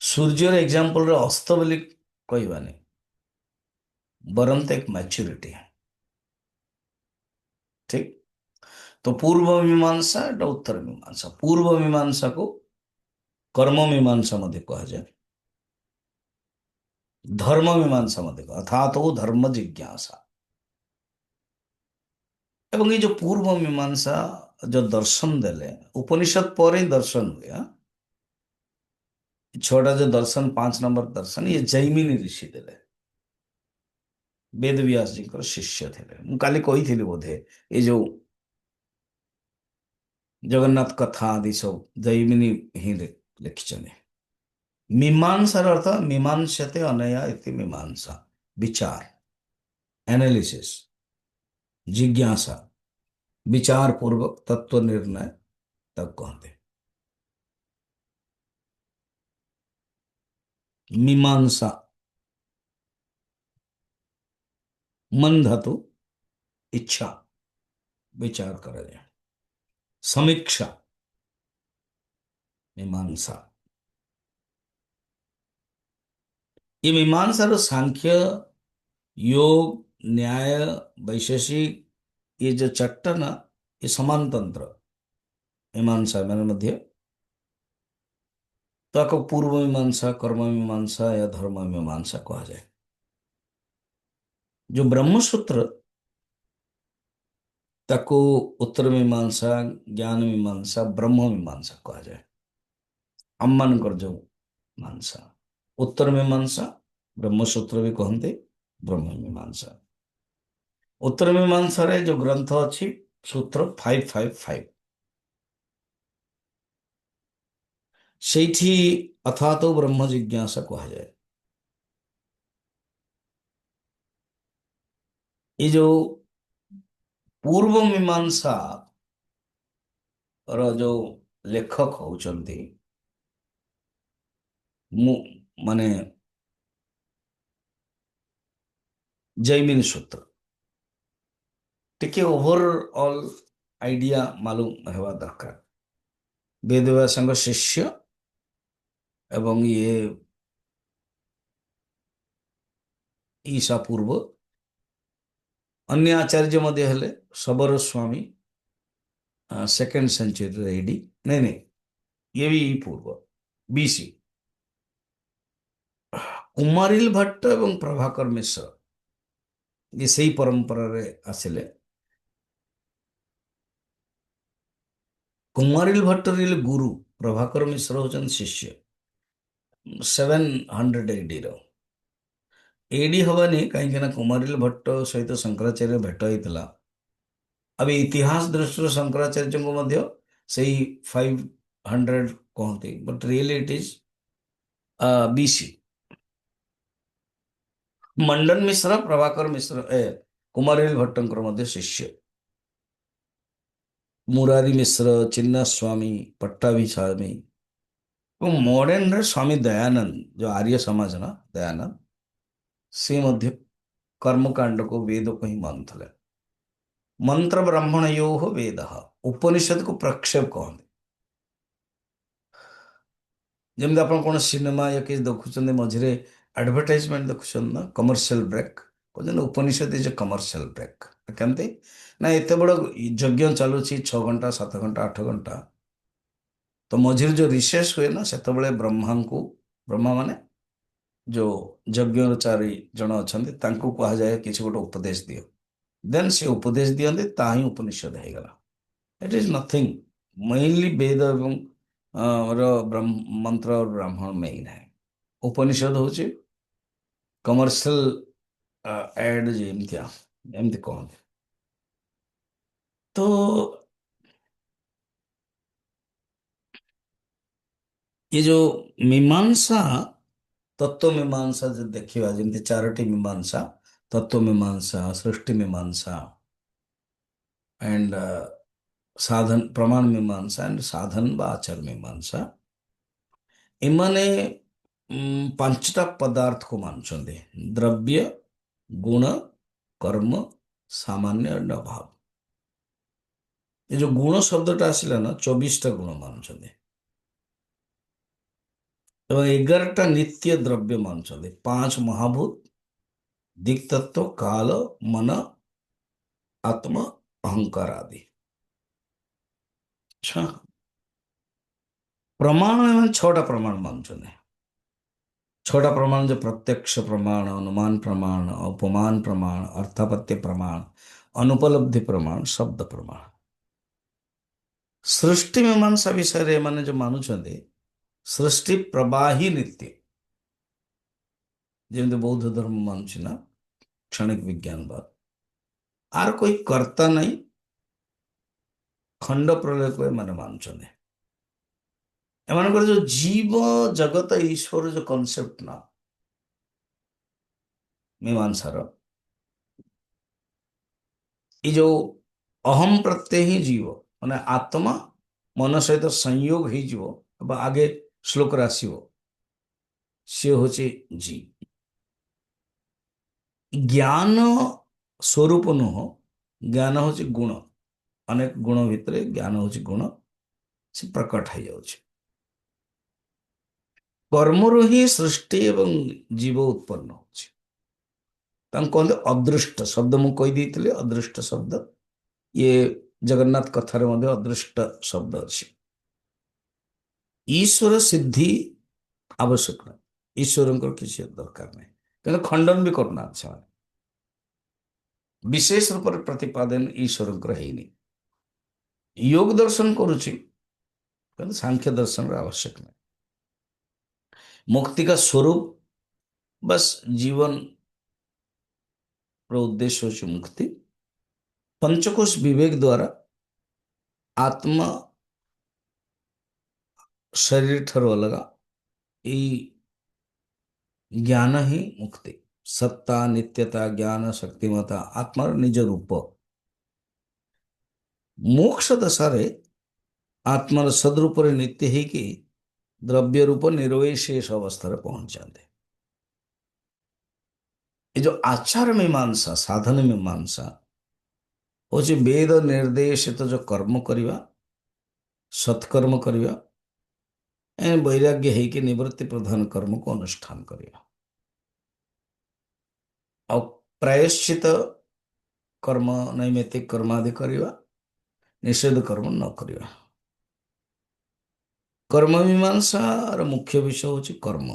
सूर्यर एग्जांपल रे अस्त बोली कहबानी बरम तो एक मैच्योरिटी है ठीक तो पूर्व मीमांसा एटा उत्तर मीमांसा पूर्व मीमांसा को कर्म मीमांसा मध्य कहा जाए धर्म मीमांसा मध्य अर्थात वो धर्म जिज्ञासा एवं ये जो पूर्व मीमांसा जो दर्शन देले उपनिषद पर ही दर्शन हुए हाँ? छोटा जो दर्शन 5 नंबर दर्शन ये जैमिनी ऋषि देले वेद व्यास जी को शिष्य थे काली कही थी बोधे ये जो जगन्नाथ कथा आदि सब जैमिनी ही लिखिछने मीमांसार अर्थ मीमांसते अनया इति मीमांसा विचार एनालिसिस जिज्ञासा विचार पूर्वक तत्व निर्णय तक कहते मीमांसा मन धातु इच्छा विचार कर समीक्षा मीमांसा ये मीमांसा रो सांख्य योग न्याय वैशेषिक ये जो चट्टा ना ये समान तंत्र मीमांसा मैंने मध्य तो आपको पूर्व मीमांसा कर्म मीमांसा या धर्म मीमांसा कहा जाए जो ब्रह्मसूत्र ताको उत्तर मीमांसा ज्ञान मीमांसा ब्रह्म मीमांसा कहा जाए अम्मान कर जो मीमांसा उत्तर मीमांसा ବ୍ରହ୍ମସୂତ୍ର ବି କହନ୍ତି, ବ୍ରହ୍ମ ମୀମାଂସା। ଉତ୍ତର ମୀମାଂସାରେ ଯୋଉ ଗ୍ରନ୍ଥ ଅଛି ସୂତ୍ର 555, ସେଇଠି ଅଥାତୋ ବ୍ରହ୍ମ ଜିଜ୍ଞାସା କୁହାଯାଏ। ଏ ଯୋଉ ପୂର୍ବ ମୀମାଂସା ର ଯୋଉ ଲେଖକ ହଉଛନ୍ତି ମୁଁ ମାନେ ଜୈମିନି ସୂତ୍ର, ଟିକେ ଓଭରଅଲ୍ ଆଇଡିଆ ମାଲୁମ ହେବା ଦରକାର। ବେଦବ୍ୟାସଙ୍କ ଶିଷ୍ୟ ଏବଂ ଇଏ ईशा पूर्व अन्य आचार्य ମଧ୍ୟ ହେଲେ ଶବର ସ୍ୱାମୀ, ସେକେंड सेंचुरी एडी, नहीं नहीं ये भी पूर्व बीसी। कुमारिल भट्ट ଏବଂ ପ୍ରଭାକର ମିଶ୍ର ये ସେଇ ପରମ୍ପରାରେ ଆସିଲେ। कुमारिल भट्ट ରିଲ ଗୁରୁ, ପ୍ରଭାକର ମିଶ୍ର ହଉଛନ୍ତି ଶିଷ୍ୟ। 700 AD ର ଏଡି ହବାନି, କାହିଁକି ନା କୁମାରିଲ ଭଟ୍ଟ ସହିତ ଶଙ୍କରାଚାର୍ଯ୍ୟ ଭେଟ ହେଇଥିଲା। अब इतिहास दृष्टिରୁ ଶଙ୍କରାଚାର୍ଯ୍ୟଙ୍କୁ ମଧ୍ୟ ସେଇ 500 କହନ୍ତି, but really it is BC. Mandan Mishra Prabhakar Mishra Kumarila भट्टଙ୍କର ମଧ୍ୟ ଶିଷ୍ୟ। मुरारी मिश्र, चिन्ना स्वामी, पट्टाभी स्वामी ଏବଂ ମଡର୍ଣ୍ଣରେ ସ୍ୱାମୀ ଦୟାନନ୍ଦ, ଯୋଉ ଆର୍ଯ୍ୟ ସମାଜ ନା ଦୟାନନ୍ଦ, ସେ ମଧ୍ୟ କର୍ମକାଣ୍ଡକୁ ବେଦକୁ ହିଁ ମାନୁଥିଲେ। ମନ୍ତ୍ର ବ୍ରାହ୍ମଣୟୋ ବେଦ, ଉପନିଷଦକୁ ପ୍ରକ୍ଷେପ କହନ୍ତି। ଯେମିତି ଆପଣ କୌଣସି ସିନେମା ୟା କିଛି ଦେଖୁଛନ୍ତି, ମଝିରେ ଆଡଭର୍ଟାଇଜମେଣ୍ଟ ଦେଖୁଛନ୍ତି ନା, କମର୍ସିଆଲ ବ୍ରେକ୍ କହୁଛନ୍ତି ଉପନିଷଦ ଇଜ ଏ କମର୍ସିଆଲ ବ୍ରେକ୍। କେମିତି ନା, ଏତେ ବଡ଼ ଯଜ୍ଞ ଚାଲୁଛି 6 ଘଣ୍ଟା 7 ଘଣ୍ଟା 8 ଘଣ୍ଟା, ତ ମଝିରେ ଯୋଉ ରିସେସ ହୁଏ ନା, ସେତେବେଳେ ବ୍ରହ୍ମା ମାନେ ଯୋଉ ଯଜ୍ଞର 4 ଜଣ ଅଛନ୍ତି ତାଙ୍କୁ କୁହାଯାଏ କିଛି ଗୋଟେ ଉପଦେଶ ଦିଅ। ଦେନ୍ ସେ ଉପଦେଶ ଦିଅନ୍ତି, ତାହା ହିଁ ଉପନିଷଦ ହେଇଗଲା। ଇଟ୍ ଇଜ ନଥିଙ୍ଗ, ମେନଲି ବେଦ ଏବଂ ର ମନ୍ତ୍ର ବ୍ରାହ୍ମଣ ମେନ୍ है। ଉପନିଷଦ ହଉଛି କମର୍ସିଆଲ एड ଯେମିତିଆ, ଏମିତି କହନ୍ତି। ତ ये ଯୋଉ ମୀମାଂସା, ତତ୍ଵ ମୀମାଂସା ଯଦି ଦେଖିବା, ଯେମିତି 4ଟି ମୀମାଂସା, ତତ୍ଵ ମୀମାଂସା, ସୃଷ୍ଟି ମୀମାଂସା एंड साधन प्रमाण मीमांसा एंड साधन व आचार मीमांसा, ଏମାନେ 5ଟା ପଦାର୍ଥ କୁ ମାନୁଛନ୍ତି: ଦ୍ରବ୍ୟ, ଗୁଣ, କର୍ମ, ସାମାନ୍ୟ ଏଣ୍ଡ ଅଭାବ। ଏ ଯୋଉ ଗୁଣ ଶବ୍ଦଟା ଆସିଲା ନା, 24ଟା ଗୁଣ ମାନୁଛନ୍ତି ଏବଂ 11ଟା ନିତ୍ୟ ଦ୍ରବ୍ୟ ମାନୁଛନ୍ତି। 5 ମହାଭୂତ, ଦିକ୍ତତ୍व, କାଳ, ମନ, ଆତ୍ମା, ଅହଙ୍କାର ଆଦି। ଆଚ୍ଛା, ପ୍ରମାଣ ଏମାନେ 6ଟା ପ୍ରମାଣ ମାନୁଛନ୍ତି। 6ଟା ପ୍ରମାଣ, जो प्रत्यक्ष प्रमाण, अनुमान प्रमाण, उपमान प्रमाण, अर्थापत्य प्रमाण, अनुपलब्धि प्रमाण, शब्द प्रमाण। सृष्टि मीमांसा विषय एମାନେ जो ମାନୁଛନ୍ତି, सृष्टि प्रवाही नित्य, ଯେମିତି ବୌଦ୍ଧ ଧର୍ମ ମାନୁଛି ନା क्षणिक विज्ञानवाद, आर कोई कर्ता नहीं, ଖଣ୍ଡ ପ୍ରଳୟକୁ ଏମାନେ ମାନୁଛନ୍ତି। ଏମାନଙ୍କର ଯୋଉ ଜୀବ ଜଗତ ଈଶ୍ୱର ଯୋଉ କନସେପ୍ଟ ନା ମୀମାଂସାର, ये जो अहम प्रत्यय ही जीव माने आत्मा मन सहित संयोग हो आगे श्लोक आसो, सी हूँ जीव। ज्ञान स्वरूप नुह, ज्ञान हूँ गुण, अनेक गुण भितर ज्ञान हूँ गुण, से प्रकट हो जाउछि। कर्मरु ही सृष्टि एवं जीव उत्पन्न होछि। कहते अदृष्ट शब्द मु कही, अदृष्ट शब्द ये जगन्नाथ कथार मध्य अदृष्ट शब्द अच्छी। ईश्वर सिद्धि आवश्यक नहीं, ईश्वर किसी दरकार नहीं, क्या खंडन भी करना अच्छा, विशेष रूप से प्रतिपादन ईश्वर है। योग दर्शन करुच्ची, सांख्य दर्शन आवश्यक नहीं। मुक्ति का स्वरूप बस जीवन ର ଉଦ୍ଦେଶ୍ୟ ହେଉଛି ମୁକ୍ତି। ପଞ୍ଚକୋଶ ବିବେକ ଦ୍ୱାରା ଆତ୍ମା ଶରୀର ଠାରୁ ଅଲଗା। ଏଇ ଜ୍ଞାନ ହିଁ ମୁକ୍ତି। ସତ୍ତା, ନିତ୍ୟତା, ଜ୍ଞାନ, ଶକ୍ତିମତା, ଆତ୍ମାର ନିଜ ରୂପ। ମୋକ୍ଷ ଦଶାରେ ଆତ୍ମାର ସଦରୂପରେ ନିତ୍ୟ ହେଇକି ଦ୍ରବ୍ୟ ରୂପ ନିର୍ବିଶେଷ ଅବସ୍ଥାରେ ପହଞ୍ଚାନ୍ତି। ଏ ଯୋଉ ଆଚାର ମୀମାଂସା, ସାଧନ ମୀମାଂସା ହଉଛି ବେଦ ନିର୍ଦ୍ଦେଶିତ ଯୋଉ କର୍ମ କରିବା, ସତ୍କର୍ମ କରିବା, ବୈରାଗ୍ୟ ହେଇକି ନିବୃତ୍ତି ପ୍ରଧାନ କର୍ମକୁ ଅନୁଷ୍ଠାନ କରିବା। ଆଉ ପ୍ରାୟଶ୍ଚିତ କର୍ମ, ନୈମିତ୍ତିକ କର୍ମ ଆଦି କରିବା, ନିଷେଧ କର୍ମ ନ କରିବା। କର୍ମ ମୀମାଂସାର ମୁଖ୍ୟ ବିଷୟ ହଉଛି କର୍ମ।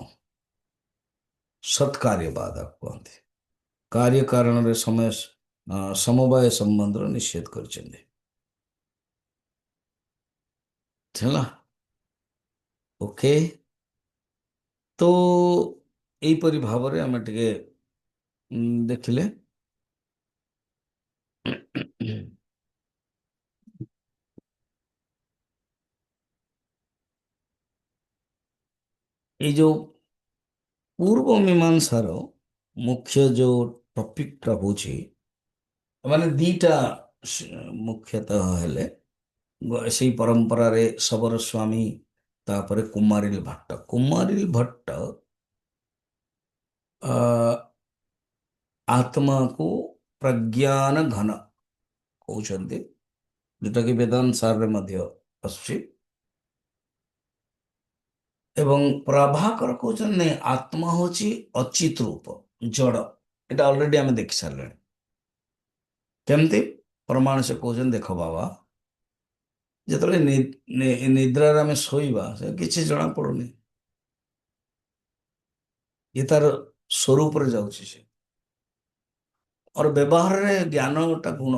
ସତ୍କାର୍ଯ୍ୟବାଦ କୁହନ୍ତି। कार्य कारण समय समवाय संबंध निषेध କରିଛନ୍ତି। ହେଲା ଓକେ। ତ ଏଇପରି ଭାବରେ ଆମେ ଟିକେ ଦେଖିଲେ ଏଇ ଯୋଉ ପୂର୍ବ ମୀମାଂସାର ମୁଖ୍ୟ ଯୋଉ ଟପିକଟା ହଉଛି, ମାନେ ଦିଟା ମୁଖ୍ୟତଃ ହେଲେ ସେଇ ପରମ୍ପରାରେ ଶବର ସ୍ୱାମୀ, ତାପରେ କୁମାରିଲ ଭଟ୍ଟ। କୁମାରିଲ ଭଟ୍ଟ ଆତ୍ମାକୁ ପ୍ରଜ୍ଞାନ ଘନ କହୁଛନ୍ତି, ଯୋଉଟାକି ବେଦାନ୍ତ ସାରରେ ମଧ୍ୟ ଆସୁଛି। ଏବଂ ପ୍ରଭାକର କହୁଛନ୍ତି ନାଇଁ, ଆତ୍ମା ହଉଛି ଅଚିତ ରୂପ, ଜଡ଼। ଏଟା ଅଲରେଡି ଆମେ ଦେଖି ସାରିଲେଣି। କେମିତି ପ୍ରମାଣ ସେ କହୁଛନ୍ତି, ଦେଖ ବାବା, ଯେତେବେଳେ ନିଦ୍ରାରେ ଆମେ ଶୋଇବା, ସେ କିଛି ଜଣା ପଡୁନି। ଇଏ ତାର ସ୍ୱରୂପରେ ଯାଉଛି। ସେ और ବ୍ୟବହାରରେ ଜ୍ଞାନଟା ଗୁଣ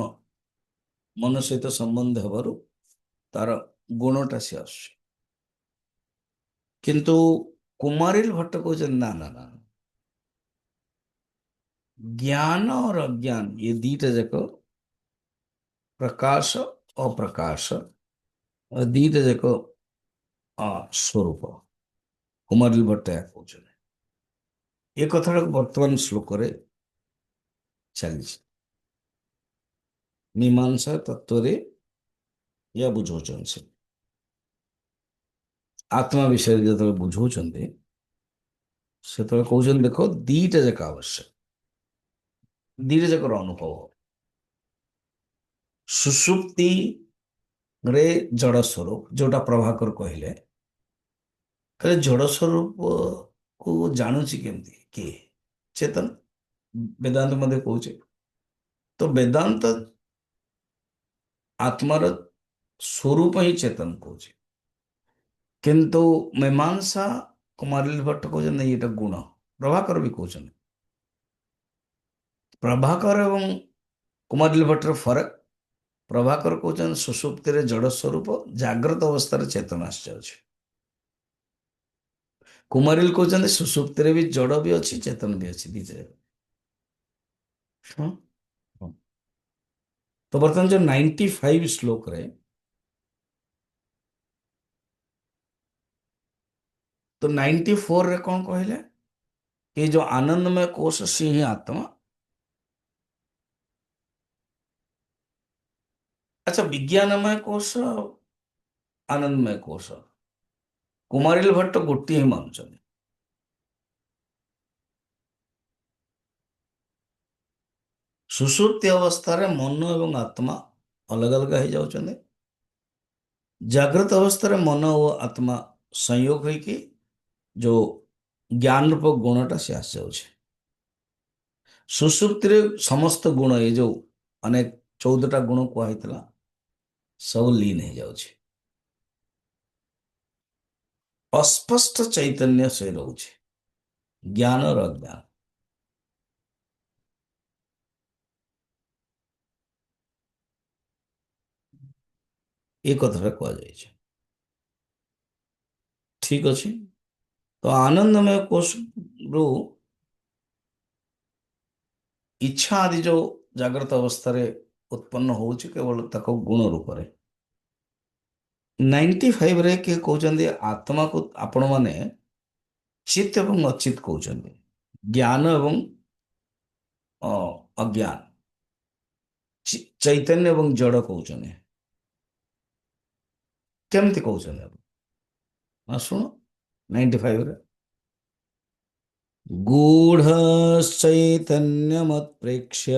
ମନ ସହିତ ସମ୍ବନ୍ଧ ହେବାରୁ ତାର ଗୁଣଟା ସେ ଆସୁଛି। କିନ୍ତୁ କୁମାରିଲ ଭଟ୍ଟ କହୁଛନ୍ତି ନା ନା ନା, ଜ୍ଞାନ और अज्ञान ये ଦିଟା ଯାକ, ପ୍ରକାଶ ଅପ୍ରକାଶ, ଦିଟା ଯାକ ସ୍ୱରୂପ। କୁମାରିଲ ଭଟ୍ଟ ଏହା କହୁଛନ୍ତି। ଏ କଥାଟାକୁ ବର୍ତ୍ତମାନ ଶ୍ଲୋକରେ ଚାଲିଛି। ମୀମାଂସା ତତ୍ତ୍ୱରେ ଏହା ବୁଝାଉଛନ୍ତି। ସେ ଆତ୍ମା ବିଷୟରେ ଯେତେବେଳେ ବୁଝାଉଛନ୍ତି, ସେତେବେଳେ କହୁଛନ୍ତି ଦେଖ, ଦିଟା ଯାକ ଆବଶ୍ୟକ, ଦିଟା ଯାକର ଅନୁଭବ। ସୁଷୁପ୍ତି ରେ ଜଡ଼ ସ୍ୱରୂପ, ଯୋଉଟା ପ୍ରଭାକର କହିଲେ, ଜଡ଼ ସ୍ୱରୂପ କୁ ଜାଣୁଛି କେମିତି? କିଏ? ଚେତନ। ବେଦାନ୍ତ ମଧ୍ୟ କହୁଛେ। ତ ବେଦାନ୍ତ ଆତ୍ମାର ସ୍ୱରୂପ ହିଁ ଚେତନ କହୁଛି। କିନ୍ତୁ ମୀମାଂସା କୁମାରିଲ ଭଟ୍ଟ କହୁଛନ୍ତି ନାଇଁ, ଏଇଟା ଗୁଣ। ପ୍ରଭାକର ବି କହୁଛନ୍ତି। ପ୍ରଭାକର ଏବଂ କୁମାରିଲ ଭଟ୍ଟର ଫରକ, ପ୍ରଭାକର କହୁଛନ୍ତି ସୁଷୁପ୍ତିରେ ଜଡ଼ ସ୍ୱରୂପ, ଜାଗ୍ରତ ଅବସ୍ଥାରେ ଚେତନ ଆସିଯାଉଛି। କୁମାରିଲ କହୁଛନ୍ତି ସୁଷୁପ୍ତିରେ ବି ଜଡ଼ ବି ଅଛି, ଚେତନ ବି ଅଛି, ଦିଟା। ହଁ। ତ ବର୍ତ୍ତମାନ ଯୋଉ 95 ଶ୍ଲୋକରେ, ତ 94ରେ କଣ କହିଲେ? ये जो आनंदमय कोश से ही आत्मा। अच्छा, विज्ञानमय कोश, आनंदमय कोश, कुमारिल भट्ट गोटे ही मानुଛନ୍ତି। ସୁଷୁପ୍ତି ଅବସ୍ଥାରେ ମନ ଏବଂ ଆତ୍ମା ଅଲଗା ଅଲଗା ହେଇଯାଉଛନ୍ତି। ଜାଗ୍ରତ ଅବସ୍ଥାରେ ମନ ଓ ଆତ୍ମା ସଂଯୋଗ ହେଇକି ଯୋଉ ଜ୍ଞାନ ରୂପ ଗୁଣଟା ସେ ଆସିଯାଉଛି। ସୁଷୁପ୍ତିରେ ସମସ୍ତ ଗୁଣ, ଏ ଯୋଉ ଅନେକ 14ଟା ଗୁଣ କୁହାହେଇଥିଲା, ସବୁ ଲିନ ହେଇଯାଉଛି। ଅସ୍ପଷ୍ଟ ଚୈତନ୍ୟ ସେ ରହୁଛି, ଜ୍ଞାନ ର ଅଜ୍ଞାନ। ଏ କଥାଟା କୁହାଯାଇଛି। ଠିକ ଅଛି। ତ ଆନନ୍ଦମୟ କୋଷରୁ ଇଚ୍ଛା ଆଦି ଯୋଉ ଜାଗ୍ରତ ଅବସ୍ଥାରେ ଉତ୍ପନ୍ନ ହଉଛି କେବଳ ତାକୁ ଗୁଣ ରୂପରେ। 95ରେ କିଏ କହୁଛନ୍ତି ଆତ୍ମାକୁ ଆପଣମାନେ ଚିତ୍ ଏବଂ ଅଚିତ୍ କହୁଛନ୍ତି, ଜ୍ଞାନ ଏବଂ ଅ, ଅଜ୍ଞାନ, ଚୈତନ୍ୟ ଏବଂ ଜଡ଼ କହୁଛନ୍ତି। କେମିତି କହୁଛନ୍ତି ଆପଣ? ହଁ ଶୁଣ, 95ରେ ଗୂଢ଼ଶ୍ଚୈତନ୍ୟମତ୍ପ୍ରେକ୍ଷ୍ୟ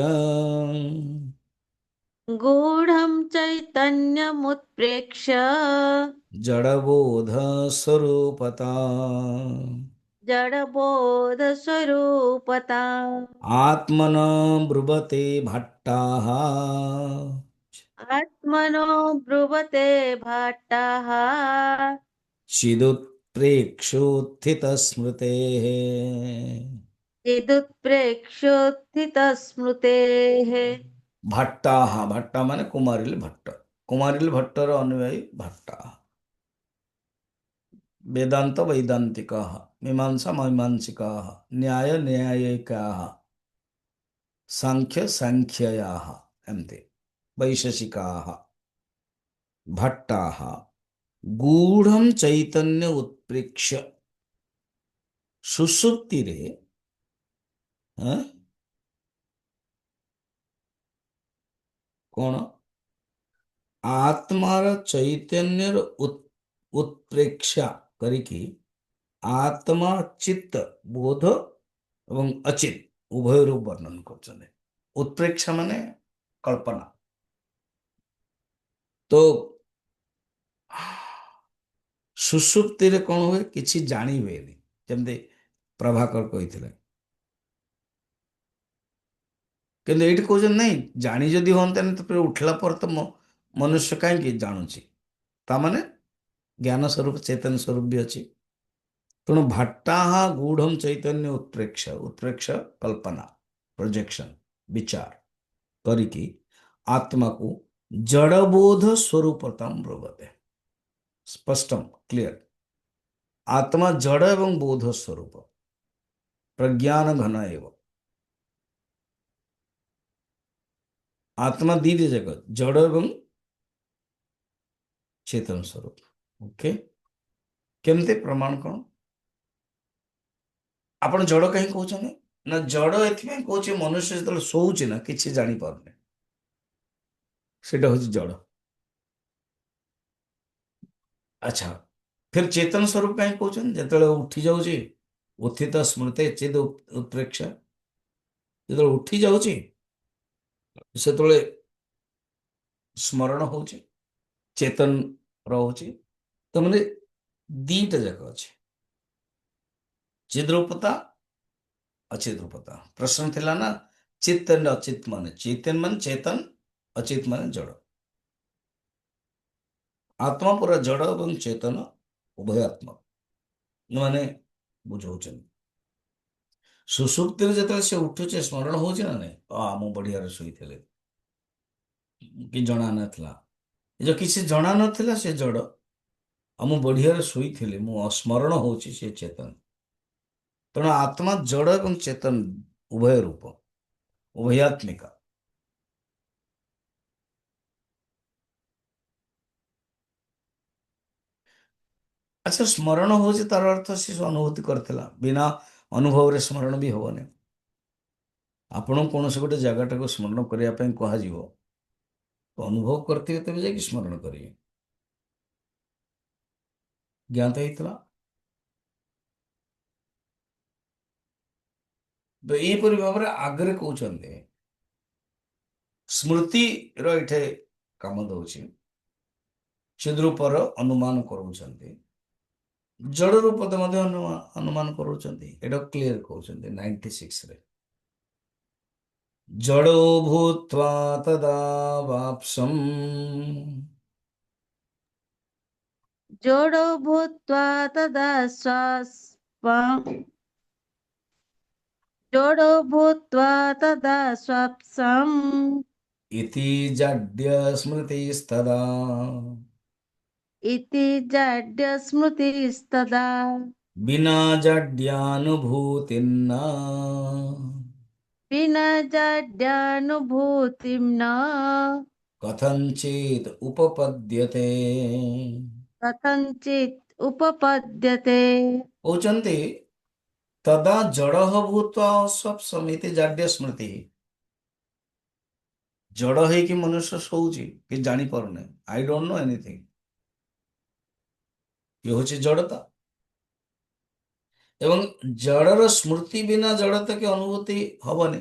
गूढं चैतन्यमुत्प्रेक्ष्य जडबोध स्वरूपता जडबोधस्वरूपता आत्मन ब्रुवते भट्टाः आत्मनो ब्रुवते भट्टः चिदुत्प्रेक्षुत्थितस्मृतेः। चिदुत्प्रेक्षोत्थितस्मृतेः। भट्टाः, भट्टा माने कुमारिल भट्ट, कुमारिल भट्टर अनुयायी भट्टा। वेदांत वैदांतिकाः, मीमांसा मीमांसिकाः, न्याय न्यायिकाः, सांख्य सांख्ययाः, एमते वैशेषिकाः, भट्टाः गूढ़ं चैतन्य उत्प्रेक्ष्य सुषुप्तिरे अं, कौन आत्मार चैतन्यर उत्प्रेक्षा करिकी आत्मा चित्त बोध एवं अचित उभय रूप वर्णन कर। उत्प्रेक्षा माने कल्पना। तो सुषुप्ति रे कौन हुए किसी जानी हुए नहीं, जमते प्रभाकर कही। କିନ୍ତୁ ଏଇଠି କହୁଛନ୍ତି ନାଇଁ, ଜାଣି ଯଦି ହୁଅନ୍ତାନି ତ ଫେରେ ଉଠିଲା ପରେ ତ ମନୁଷ୍ୟ କାହିଁକି ଜାଣୁଛି? ତାମାନେ ଜ୍ଞାନ ସ୍ୱରୂପ ଚୈତନ୍ୟ ସ୍ୱରୂପ ବି ଅଛି। ତେଣୁ ଭାଟ୍ଟାଃ ଗୂଢ଼ଂ ଚୈତନ୍ୟ ଉତ୍ପ୍ରେକ୍ଷ, ଉତ୍ପ୍ରେକ୍ଷ କଳ୍ପନା, ପ୍ରୋଜେକ୍ସନ, ବିଚାର କରିକି ଆତ୍ମାକୁ ଜଡ଼ବୋଧ ସ୍ୱରୂପତାମ୍ ବ୍ରୁବତେ। ସ୍ପଷ୍ଟମ କ୍ଲିୟର। ଆତ୍ମା ଜଡ଼ ଏବଂ ବୋଧ ସ୍ୱରୂପ, ପ୍ରଜ୍ଞାନ ଘନ ଏବ। आत्मा दी जगत जड़ एवं चेतन स्वरूप। ओके, केमते प्रमाण कौन? आपण जड़ कहीं कहते ना, जड़ एथि कौचे मनुष्य जो शोचे ना किसी जानी पारने, सेटा हूँ जड़। अच्छा, फिर चेतन स्वरूप कहीं कहते जो उठी जाऊे उत्थित स्मृति चेद उत्प्रेक्षा, जो उठी जाऊे से स्मरण हो चेतन रोचे। तो मैंने दीटा जाक अच्छे, चिद्रूपता अचिद्रूपता। प्रश्न थिला ना, चित्तन अचित माने चैतन मान चेतन, अचित माने जड़। आत्मा पूरा जड़ एवं चेतन उभय आत्मा माने बुझाऊं। सुसुप्ति जो से उठुचे स्मरण हो ना नहीं, मु बढ़िया शोई कि जना नाथला, जो किसी जना नाथला से जड़, मु बढ़िया शोई मु स्मरण होची से चेतन। तेणु आत्मा जड़ एवं चेतन उभय रूप, उभयात्मिका। अच्छा, स्मरण हो तार अर्थ से अनुभूति करथिला, बिना अनुभव रे स्मरण भी होबने। आपण कौन से गोटे जगटा को स्मरण करने कह तो अनुभव करते तब जाकि स्मरण करेंगे। ज्ञात होता तो यहपरि भाव में आगे कहते स्मृति रे काम दौर चिद्रूपर अनुमान करूँ, जड़ रूप अनुमान करूँ। क्लियर कहते 96 रे जड़ो भूत्वा तदा वाप्सम जोडो भूत्वा तदा जोडो भूत्वा तदा स्वप्सम् इति जाड्य स्मृतिस्तदा इति जाड्यस्मृतिस्तदा। बिना जाड्यानुभूतिर्न विना जाड्यानुभूतिं न कथञ्चित् उपपद्यते। कथञ्चित् उपपद्यते। कହୁଛନ୍ତି तदा जडः भूत्वा स्वप्समिति जाड्य स्मृति। ଜଡ଼ ହେଇକି ମନୁଷ୍ୟ ଶୋଉଛି କି ଜାଣିପାରୁନି, ଆଇ ଡୋଣ୍ଟ ନୋ ଏନିଥିଙ୍ଗ, ଇଏ ହଉଛି ଜଡ଼ତା। ଏବଂ ଜଡ଼ର ସ୍ମୃତି ବିନା ଜଡ଼ତା କି ଅନୁଭୂତି ହବନି।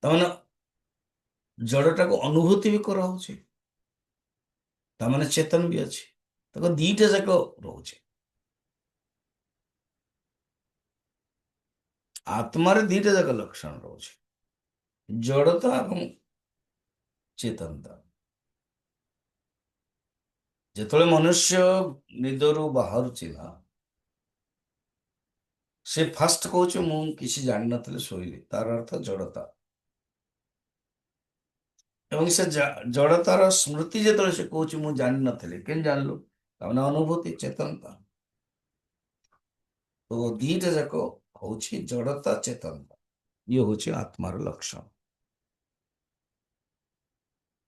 ତାମାନେ ଜଡ଼ଟାକୁ ଅନୁଭୂତି ବି କରାହଉଛି, ତାମାନେ ଚେତନ ବି ଅଛି। ତାକୁ ଦିଟା ଯାକ ରହୁଛି। ଆତ୍ମାରେ ଦିଟା ଯାକ ଲକ୍ଷଣ ରହୁଛି, ଜଡ଼ତା ଏବଂ ଚେତନତା। ଯେତେବେଳେ ମନୁଷ୍ୟ ନିଦରୁ ବାହାରୁଛି ନା, ସେ ଫାଷ୍ଟ କହୁଛି ମୁଁ କିଛି ଜାଣିନଥିଲି ଶୋଇଲି, ତାର ଅର୍ଥ ଜଡ଼ତା। ଏବଂ ସେ ଜଡ଼ତାର ସ୍ମୃତି ଯେତେବେଳେ ସେ କହୁଛି ମୁଁ ଜାଣିନଥିଲି, କେମିତି ଜାଣିଲୁ? ତାମାନେ ଅନୁଭୂତି, ଚେତନତା। ତ ଦିଟା ଯାକ ହଉଛି ଜଡ଼ତା, ଚେତନତା। ଇଏ ହଉଛି ଆତ୍ମାର ଲକ୍ଷଣ।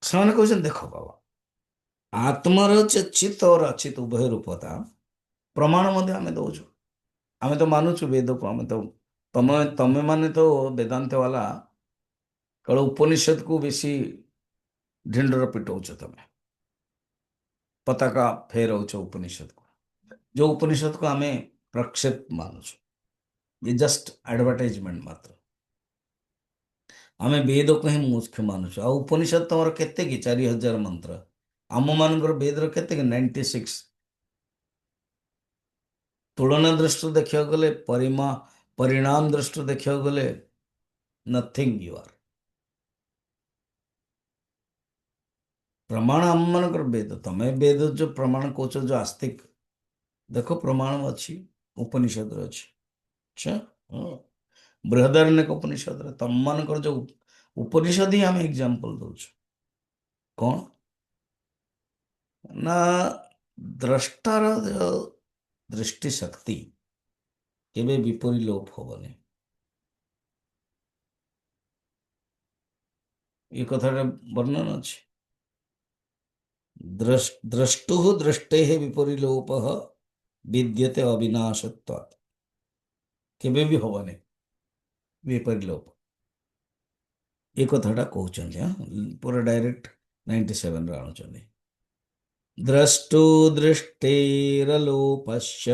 ସେମାନେ କହୁଛନ୍ତି ଦେଖ ବାବା, ଆତ୍ମାର ଚିତ और ଅଚିତ ଉଭୟ ରୂପତା ପ୍ରମାଣ ମଧ୍ୟ ଆମେ ଦଉଛୁ। ଆମେ ତ ମାନୁଛୁ ବେଦକୁ। ଆମେ ତ ତମେ ତମେ ମାନେ ତ ବେଦାନ୍ତ ବାଲା କେବଳ ଉପନିଷଦକୁ ବେଶୀ ଢିଣ୍ଡର ପିଟଉଛ। ତମେ ପତାକା ଫେରଉଛ ଉପନିଷଦକୁ, ଯୋଉ ଉପନିଷଦକୁ ଆମେ ପ୍ରକ୍ଷେପ ମାନୁଛୁ। ये जस्ट ଆଡଭର୍ଟାଇଜମେଣ୍ଟ ମାତ୍ର। ଆମେ ବେଦକୁ ହିଁ ମୁଖ୍ୟ ମାନୁଛୁ। ଆଉ ଉପନିଷଦ ତମର କେତେ କି? 4000 ମନ୍ତ୍ର। ଆମ ମାନଙ୍କର ବେଦର କେତେ କି? 96। ତୁଳନା ଦୃଷ୍ଟିରୁ ଦେଖିବାକୁ ଗଲେ, ପରିଣାମ ଦୃଷ୍ଟିରୁ ଦେଖିବାକୁ ଗଲେ ନଥିଙ୍ଗ ୟୁ ଆର୍। ପ୍ରମାଣ ଆମ ମାନଙ୍କର ବେଦ। ତମେ ବେଦ ଯୋଉ ପ୍ରମାଣ କହୁଛ, ଯୋଉ ଆସ୍ତିକ, ଦେଖ ପ୍ରମାଣ ଅଛି, ଉପନିଷଦରେ ଅଛି। ଆଚ୍ଛା, ହଁ। ବୃହଦାରଣ୍ୟକ ଉପନିଷଦରେ ତମମାନଙ୍କର ଯୋଉ ଉପନିଷଦ ହିଁ ଆମେ ଏକ୍ଜାମ୍ପଲ ଦଉଛୁ। କଣ ନା, ଦ୍ରଷ୍ଟାର ଯୋଉ ଦୃଷ୍ଟି ଶକ୍ତି କେବେ ବିପରିଲୋପ ହବନି। ଏ କଥାଟା ବର୍ଣ୍ଣନା ଅଛି। ଦ୍ରଷ୍ଟୁଃ ଦୃଷ୍ଟେଃ ବିପରିଲୋପଃ ବିଦ୍ୟତେ ଅବିନାଶତ୍ୱାत्। କେବେ ବି ହବନି ବିପରିଲୋପ। ଏ କଥାଟା କହୁଛନ୍ତି। ପୁରା ଡାଇରେକ୍ଟ 97ରେ ଆଣୁଛନ୍ତି। द्रष्टु दृष्टेरलोपश्च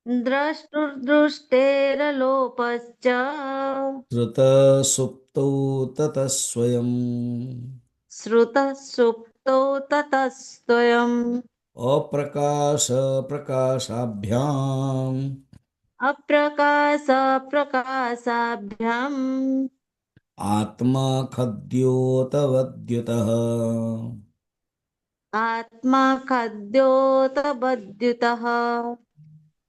द्रष्टुर्दृष्टेरलोपश्च श्रुतसुप्तौ ततः स्वयम् श्रुतः सुप्तौ ततः स्वयम् अप्रकाश प्रकाशाभ्याम् अप्रकाश प्रकाशाभ्याम् आत्मा खद्योतवद्युतः। आत्मा खाद्योतबद्युतः।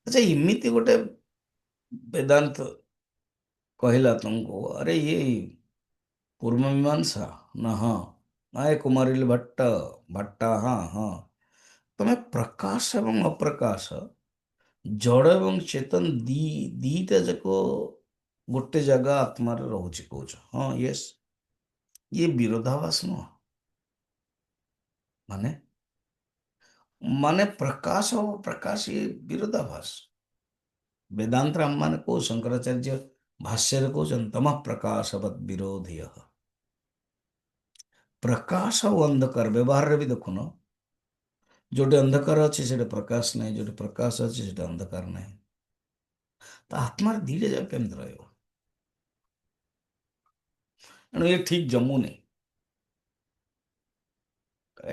ଆଚ୍ଛା, ଏମିତି ଗୋଟେ ବେଦାନ୍ତ କହିଲା ତୁମକୁ, अरे ये पूर्व मीमांसा ना? हाँ। ना, ये कुमारिल भट्टा, हाँ हाँ। ତମେ ପ୍ରକାଶ ଏବଂ ଅପ୍ରକାଶ, ଜଡ଼ ଏବଂ ଚେତନ ଦିଟା ଯାକ ଗୋଟେ ଜାଗା ଆତ୍ମାରେ ରହୁଛି କହୁଛ। ହଁ, ୟେସ୍। ଇଏ ବିରୋଧାଭାସ ନୁହଁ। ମାନେ ମାନେ ପ୍ରକାଶ ଓ ପ୍ରକାଶ, ଇଏ ବିରୋଧାଭାସ। ବେଦାନ୍ତରେ ଆମମାନେ କହୁ, ଶଙ୍କରାଚାର୍ଯ୍ୟ ଭାଷ୍ୟରେ କହୁଛନ୍ତି ତମ ପ୍ରକାଶବତ୍ ବିରୋଧୀୟ। ପ୍ରକାଶ ଆଉ ଅନ୍ଧକାର ବ୍ୟବହାରରେ ବି ଦେଖୁନ, ଯୋଉଠି ଅନ୍ଧକାର ଅଛି ସେଠି ପ୍ରକାଶ ନାହିଁ, ଯୋଉଠି ପ୍ରକାଶ ଅଛି ସେଠି ଅନ୍ଧକାର ନାହିଁ। ତ ଆତ୍ମାରେ ଦିଟା ଯାକ କେମିତି ରହିବ? ଏଣୁ ଏ ଠିକ ଜମୁନି।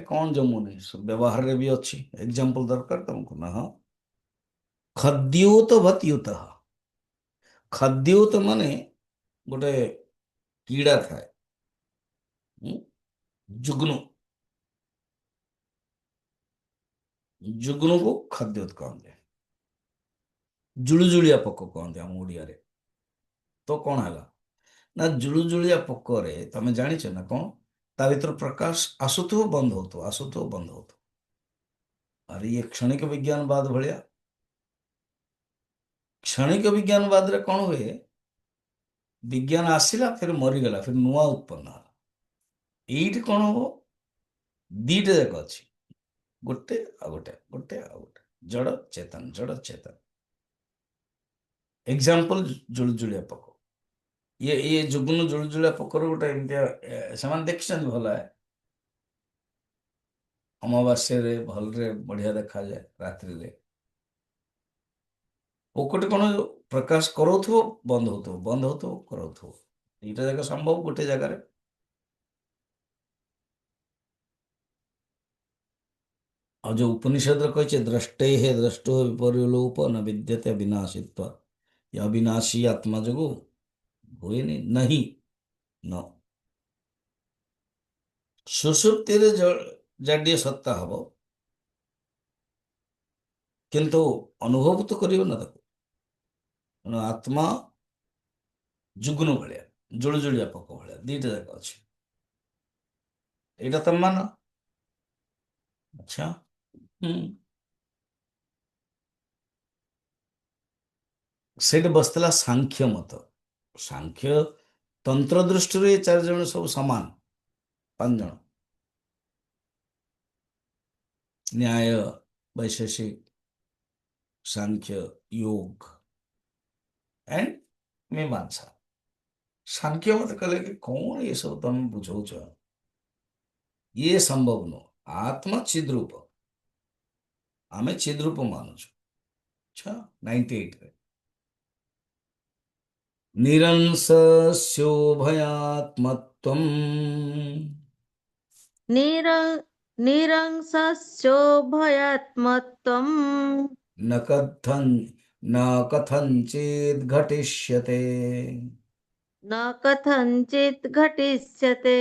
କଣ ଜମୁନି? ବ୍ୟବହାରରେ ବି ଅଛି, ଏକ୍ଜାମ୍ପଲ ଦରକାର ତମକୁ ନା? ହଁ। ଖଦ୍ୟୋତ ଭତ୍ୟୁତ। ଖଦ୍ୟୋତ ମାନେ ଗୋଟେ କୀଡ଼ା ଥାଏ, ଯୁଗ୍ନୁ। ଯୁଗ୍ନୁକୁ ଖଦ୍ୟୋତ କହନ୍ତି। ଜୁଳୁଜୁଳିଆ ପୋକ କହନ୍ତି ଆମ ଓଡ଼ିଆରେ। ତ କଣ ହେଲା ନା, ଜୁଳୁଜୁଳିଆ ପୋକରେ ତମେ ଜାଣିଛ ନା କଣ, ତା ଭିତରୁ ପ୍ରକାଶ ଆସୁଥିବ ବନ୍ଦ ହଉଥିବ, ଆସୁଥିବ ବନ୍ଦ ହଉଥିବ। ଆରେ ଇଏ କ୍ଷଣିକ ବିଜ୍ଞାନବାଦ ଭଳିଆ। क्षणिक विज्ञानवाद रे कौन हुए, विज्ञान आसिला फिर मरीगला फिर नुआ उत्पन्न होला। ଏଇଠି କଣ ହବ, ଦିଟା ଯାକ ଅଛି, ଗୋଟେ ଆଉ ଗୋଟେ, ଗୋଟେ ଆଉ ଗୋଟେ, ଜଡ଼ ଚେତନ, ଜଡ଼ ଚେତନ। ଏକ୍ସାମ୍ପଲ ଜୁଳୁଜୁଳିଆ ପୋକ, ଇଏ ଯୁଗ୍ନ ଜୁଳୁଜୁଳିଆ ପୋକର ଗୋଟେ ଏମିତିଆ ସେମାନେ ଦେଖିଛନ୍ତି ଭଲ ଅମାବାସ୍ୟାରେ ଭଲରେ ବଢିଆ ଦେଖାଯାଏ ରାତ୍ରିରେ। ପୋକଟି କଣ ପ୍ରକାଶ କରଉଥିବ, ବନ୍ଦ ହଉଥିବ, ବନ୍ଦ ହଉଥିବ, କରଉଥିବ, ଦିଟା ଯାକ ସମ୍ଭବ ଗୋଟେ ଜାଗାରେ। ଆଉ ଯୋଉ ଉପନିଷଦରେ କହିছে ଦ୍ରଷ୍ଟେ ହେ ଦ୍ରଷ୍ଟୋ ବିପରିଲୋପ ନ ବିଦ୍ୟତେ ବିନାଶିତ୍ଵ, ଏ ଅବିନାଶୀ ଆତ୍ମା ଯୋଗୁ ହୁଏନି ନାହିଁ। ନ ସୁଷୁପ୍ତିରେ ଜାଡିଏ ସତ୍ତା ହବ, କିନ୍ତୁ ଅନୁଭବ ତ କରିବ ନା ତାକୁ। ତେଣୁ ଆତ୍ମା ଯୁଗ୍ନ ଭଳିଆ, ଜୁଳୁଜୁଳିଆ ପୋକ ଭଳିଆ, ଦିଟା ଯାକ ଅଛି। ଏଇଟା ତମ ମାନ। ଆଚ୍ଛା। ହୁଁ। ସେଇଠି ବସିଥିଲା ସାଂଖ୍ୟ ମତ। ସାଂଖ୍ୟ ତନ୍ତ୍ର ଦୃଷ୍ଟିରୁ ଏ ଚାରି ଜଣ ସବୁ ସମାନ, ପାଞ୍ଚ ଜଣ। ନ୍ୟାୟ, ବୈଶେଷିକ, ସାଂଖ୍ୟ, योग एंड मीमांसा। ସାଂଖ୍ୟ ମତେ କହିଲେ କି କଣ ଏ ସବୁ ତମେ ବୁଝଉଛ, ଇଏ ସମ୍ଭବ ନୁହଁ। ଆତ୍ମା ଚିଦ୍ରୂପ, ଆମେ ଚିଦ୍ରୂପ ମାନୁଛୁ। ଆଚ୍ଛା। 98 ନିରଂଶସ୍योभयात्मत्वम् निर निरंशस्योभयात्मत्वम् न कथन न कथञ्चित् घटिष्यते, न कथञ्चित् घटिष्यते।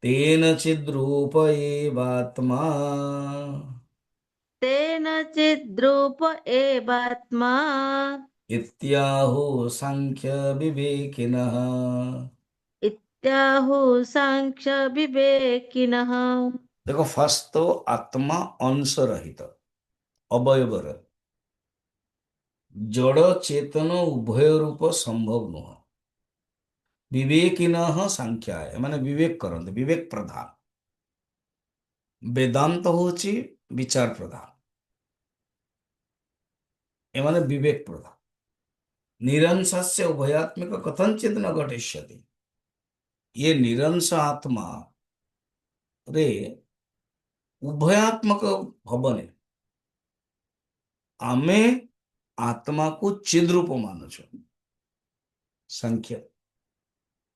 तेन चिद्रूप एवात्मा तेन चिद्रूप एवात्मा इत्याहुः सांख्य विवेकिनः। इत्याहुः सांख्य विवेकिनः। देखो फर्स्ट तो आत्मा अंश रहित, अवयवर, जड़ चेतन उभय रूप संभव नुह। विवेकिनः सांख्याय माने विवेक करते, विवेक प्रधान। वेदांत होची विचार प्रधान, एमाने विवेक प्रधान। निरंशस्य उभयात्मिक कथंचित न घटिष्यति, ये निरंश आत्मा रे उभयात्मक भवने आमे आत्मा को चिद्रूप मानुछ। संख्या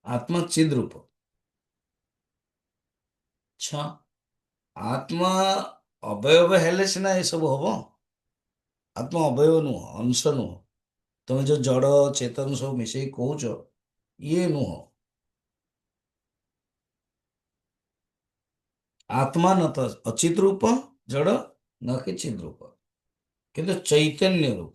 आत्मा चिद्रूप। अच्छा। आत्मा अवयव हेले सिना ये सब हबो, आत्मा अवयव नुह, अंश नुह। तुम जो जड़ चेतन सब मिसे कहूच, ये नुह। आत्मा न तो अचित रूप जड़, न कि चिद रूप, किंतु चैतन्य रूप।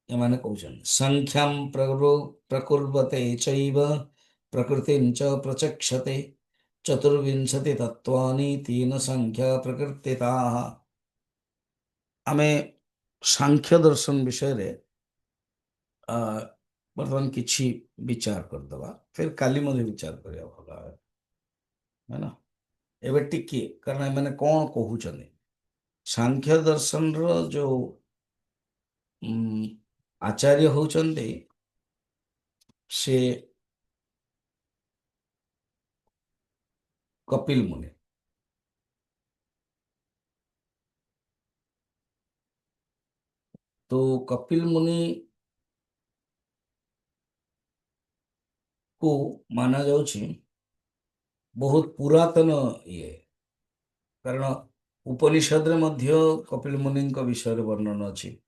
एमाने कहउछन संख्यां प्रकुर्वते चैव प्रकृतिं च प्रचक्षते, चतुर्विंशति तत्वानि तीन संख्या प्रकृतिताः। आमे सांख्य दर्शन विषय रे बर्तमान किछि विचार करदवा, फिर काली मध्ये विचार करिया भला है ना। एबे टिके कारण एमाने कोन कहउछन, सांख्य दर्शन रो जो आचार्य होचंदे से कपिल मुनि। तो कपिल मुनि को माना जाउछि बहुत पुरातन ये, कारण उपनिषद रे मध्य कपिल मुनि विषय वर्णन अछि।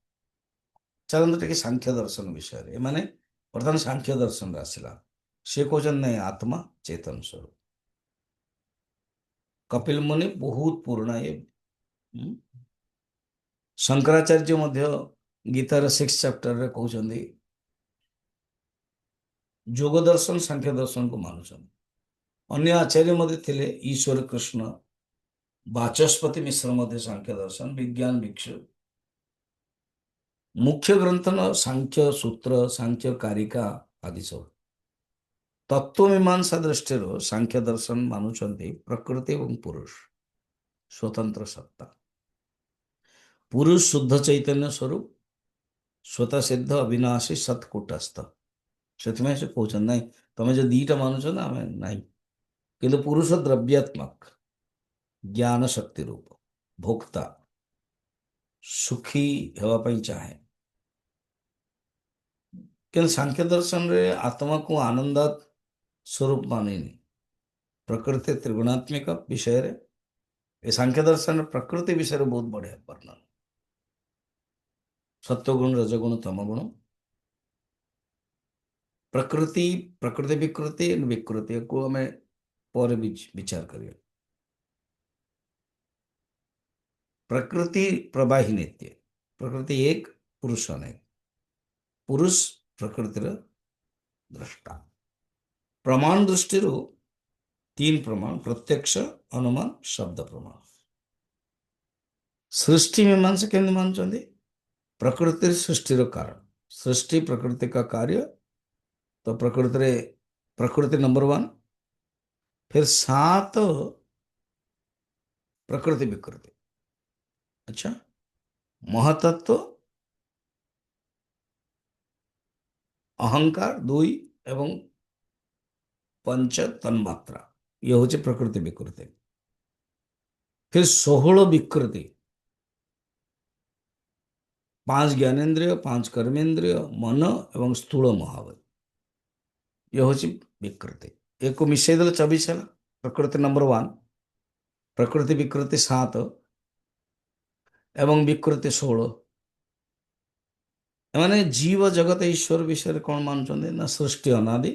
चलते टिके सांख्य दर्शन विषय रे माने प्रधान सांख्य दर्शन रे आसिला, से कहउछन नै आत्मा चेतन स्वरूप। कपिल मुनि बहुत पुराना ये। हम्म। शंकराचार्य मध्य गीतार 6 चैप्टर रे कहउछन्दी जोग दर्शन सांख्य दर्शन को मानुछन। अन्य आचार्य मध्य थिले ईश्वर कृष्ण, वाचस्पति मिश्र मध्य सांख्य दर्शन, विज्ञान भिक्षु, ମୁଖ୍ୟ ଗ୍ରନ୍ଥ ନ ସାଂଖ୍ୟ ସୂତ୍ର ସାଂଖ୍ୟ କାରିକା ଆଦି ସବୁ। ତତ୍ତ୍ୱମୀମାଂସା ଦୃଷ୍ଟିରୁ ସାଂଖ୍ୟ ଦର୍ଶନ ମାନୁଛନ୍ତି ପ୍ରକୃତି ଏବଂ ପୁରୁଷ ସ୍ୱତନ୍ତ୍ର ସତ୍ତା। ପୁରୁଷ ଶୁଦ୍ଧ ଚୈତନ୍ୟ ସ୍ୱରୂପ, ସ୍ୱତଃ ସିଦ୍ଧ ଅବିନାଶୀ ସତ୍କୁଟସ୍ଥ। ସେଥିପାଇଁ ସେ କହୁଛନ୍ତି ନାଇଁ ତମେ ଯଦି ଦିଟା ମାନୁଛ ନା ଆମେ ନାହିଁ, କିନ୍ତୁ ପୁରୁଷ ଦ୍ରବ୍ୟାତ୍ମକ ଜ୍ଞାନ ଶକ୍ତି ରୂପ ଭୋକ୍ତା ସୁଖୀ ହେବା ପାଇଁ ଚାହେଁ। କିନ୍ତୁ ସାଂଖ୍ୟ ଦର୍ଶନରେ ଆତ୍ମାକୁ ଆନନ୍ଦ ସ୍ୱରୂପ ମାନେନି। ପ୍ରକୃତି ତ୍ରିଗୁଣାତ୍ମିକ ବିଷୟରେ ଏ ସାଂଖ୍ୟ ଦର୍ଶନରେ ପ୍ରକୃତି ବିଷୟରେ ବହୁତ ବଢିଆ ବର୍ଣ୍ଣନା। ସତ୍ୱଗୁଣ ରଜଗୁଣ ତମଗୁଣ, ପ୍ରକୃତି ପ୍ରକୃତି ବିକୃତି ବିକୃତିକୁ ଆମେ ପରେ ବିଚାର କରିବା। प्रकृति प्रवाही नित्य, प्रकृति एक पुरुष अनेक, पुरुष प्रकृतिर दृष्टा। प्रमाण दृष्टि तीन प्रमाण प्रत्यक्ष अनुमान शब्द प्रमाण। सृष्टि मीमांसा केमती मानुचंदी? प्रकृति सृष्टिर कारण, सृष्टि प्रकृति का कार्य, तो प्रकृति प्रकृति नंबर वन, फिर सात प्रकृति विकृति। अच्छा, महतत्व अहंकार दुई एवं पंच तन्मात्रा, ये हूँ प्रकृति विकृति। फिर 16 विकृति, 5 ज्ञानेन्द्रिय, 5 कर्मेंद्रिय, मन एवं स्थूल महावत, ये हूँ विकृति। एक मिसई देले 24 है। प्रकृति नंबर वन, प्रकृति विकृति 7 एवं विकृति 16। माने जीव जगत ईश्वर विषय कौन मानुचंदे ना सृष्टि अनादि,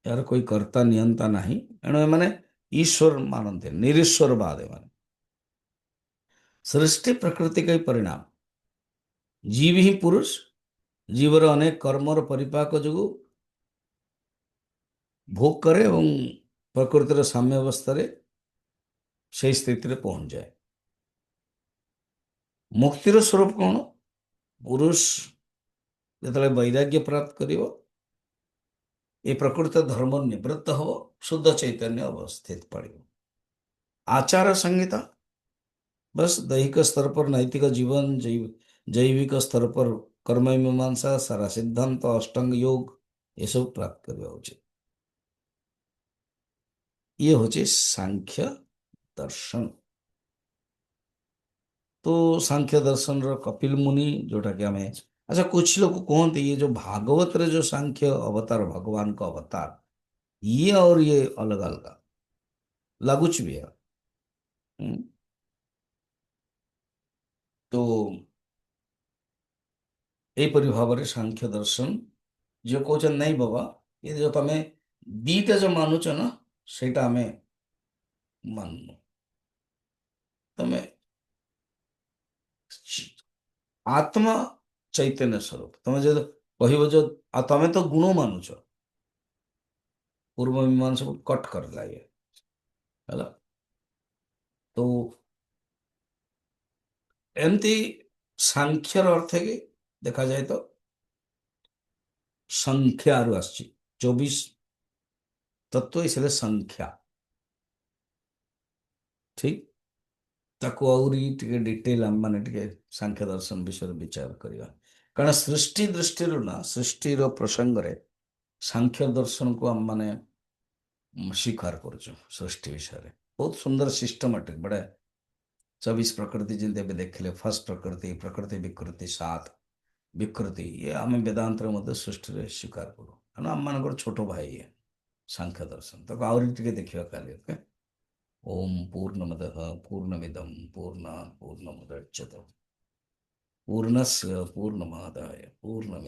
यार कोई कर्ता नियंता नहीं, एणु माने ईश्वर मानते निरीश्वरवाद। माने सृष्टि प्रकृति का ही परिणाम। जीव ही पुरुष, जीवर अनेक कर्मर परिपाक जो भोग करे एवं प्रकृतिर साम्य अवस्था से स्थिति रे पहुंच जाए। मुक्तिर स्वरूप कौन? पुरुष जिते वैराग्य प्राप्त करिवो, ये प्रकृति धर्म निवृत्त हो, शुद्ध चैतन्य अवस्थित पड़ो। आचार संहिता बस दैहिक स्तर पर नैतिक जीवन, जैविक स्तर पर कर्म मीमांसा सारा सिद्धांत अष्टांग योग ये सब प्राप्त करवा उचित। ये हूँ सांख्य दर्शन। तो सांख्य दर्शन रो कपिल मुनि जोटा कि हमें, अच्छा कुछ लोग कहते ये जो भागवत रे जो सांख्य अवतार भगवान का अवतार, ये और ये अलग अलग लगुच भी है। हम्म। तो यहीपरि भाव में सांख्य दर्शन जो कहते नहीं बाबा, ये जो तुम दीटा जो मानुच ना सेटा आम मानू। तुम आत्मा चैतन्य स्वरूप तुम जो कह जो तुम तो गुण मानुच, पूर्व मीमांसा को कट कर लागे है। तो एमती सांख्यर अर्थ है कि देखा जाए तो संख्या आसची 24 तत्व, इसलिए संख्या ठीक ताको आउरी टिके डिटेल हम माने टिके सांख्य दर्शन विषय विचार करिया। कारण सृष्टि दृष्टि ना सृष्टि रो प्रसंग रे सांख्य दर्शन को हम माने स्वीकार करुचु। सृष्टि विषय बहुत सुंदर सिस्टमेटिक बड़े 24 प्रकृति जिनते देखले, फर्स्ट प्रकृति प्रकृति विकृति 7 विकृति, ये आम वेदांत मध्य सृष्टि रे स्वीकार करूँ। कारण आम मान छोट भाई है सांख्य दर्शन, तो आउरी टिके देखिया काली। ओके, ओम पूर्णमदः पूर्णमिदं पूर्णात् पूर्णमुदच्यते पूर्णस्य पूर्णमादाय पूर्ण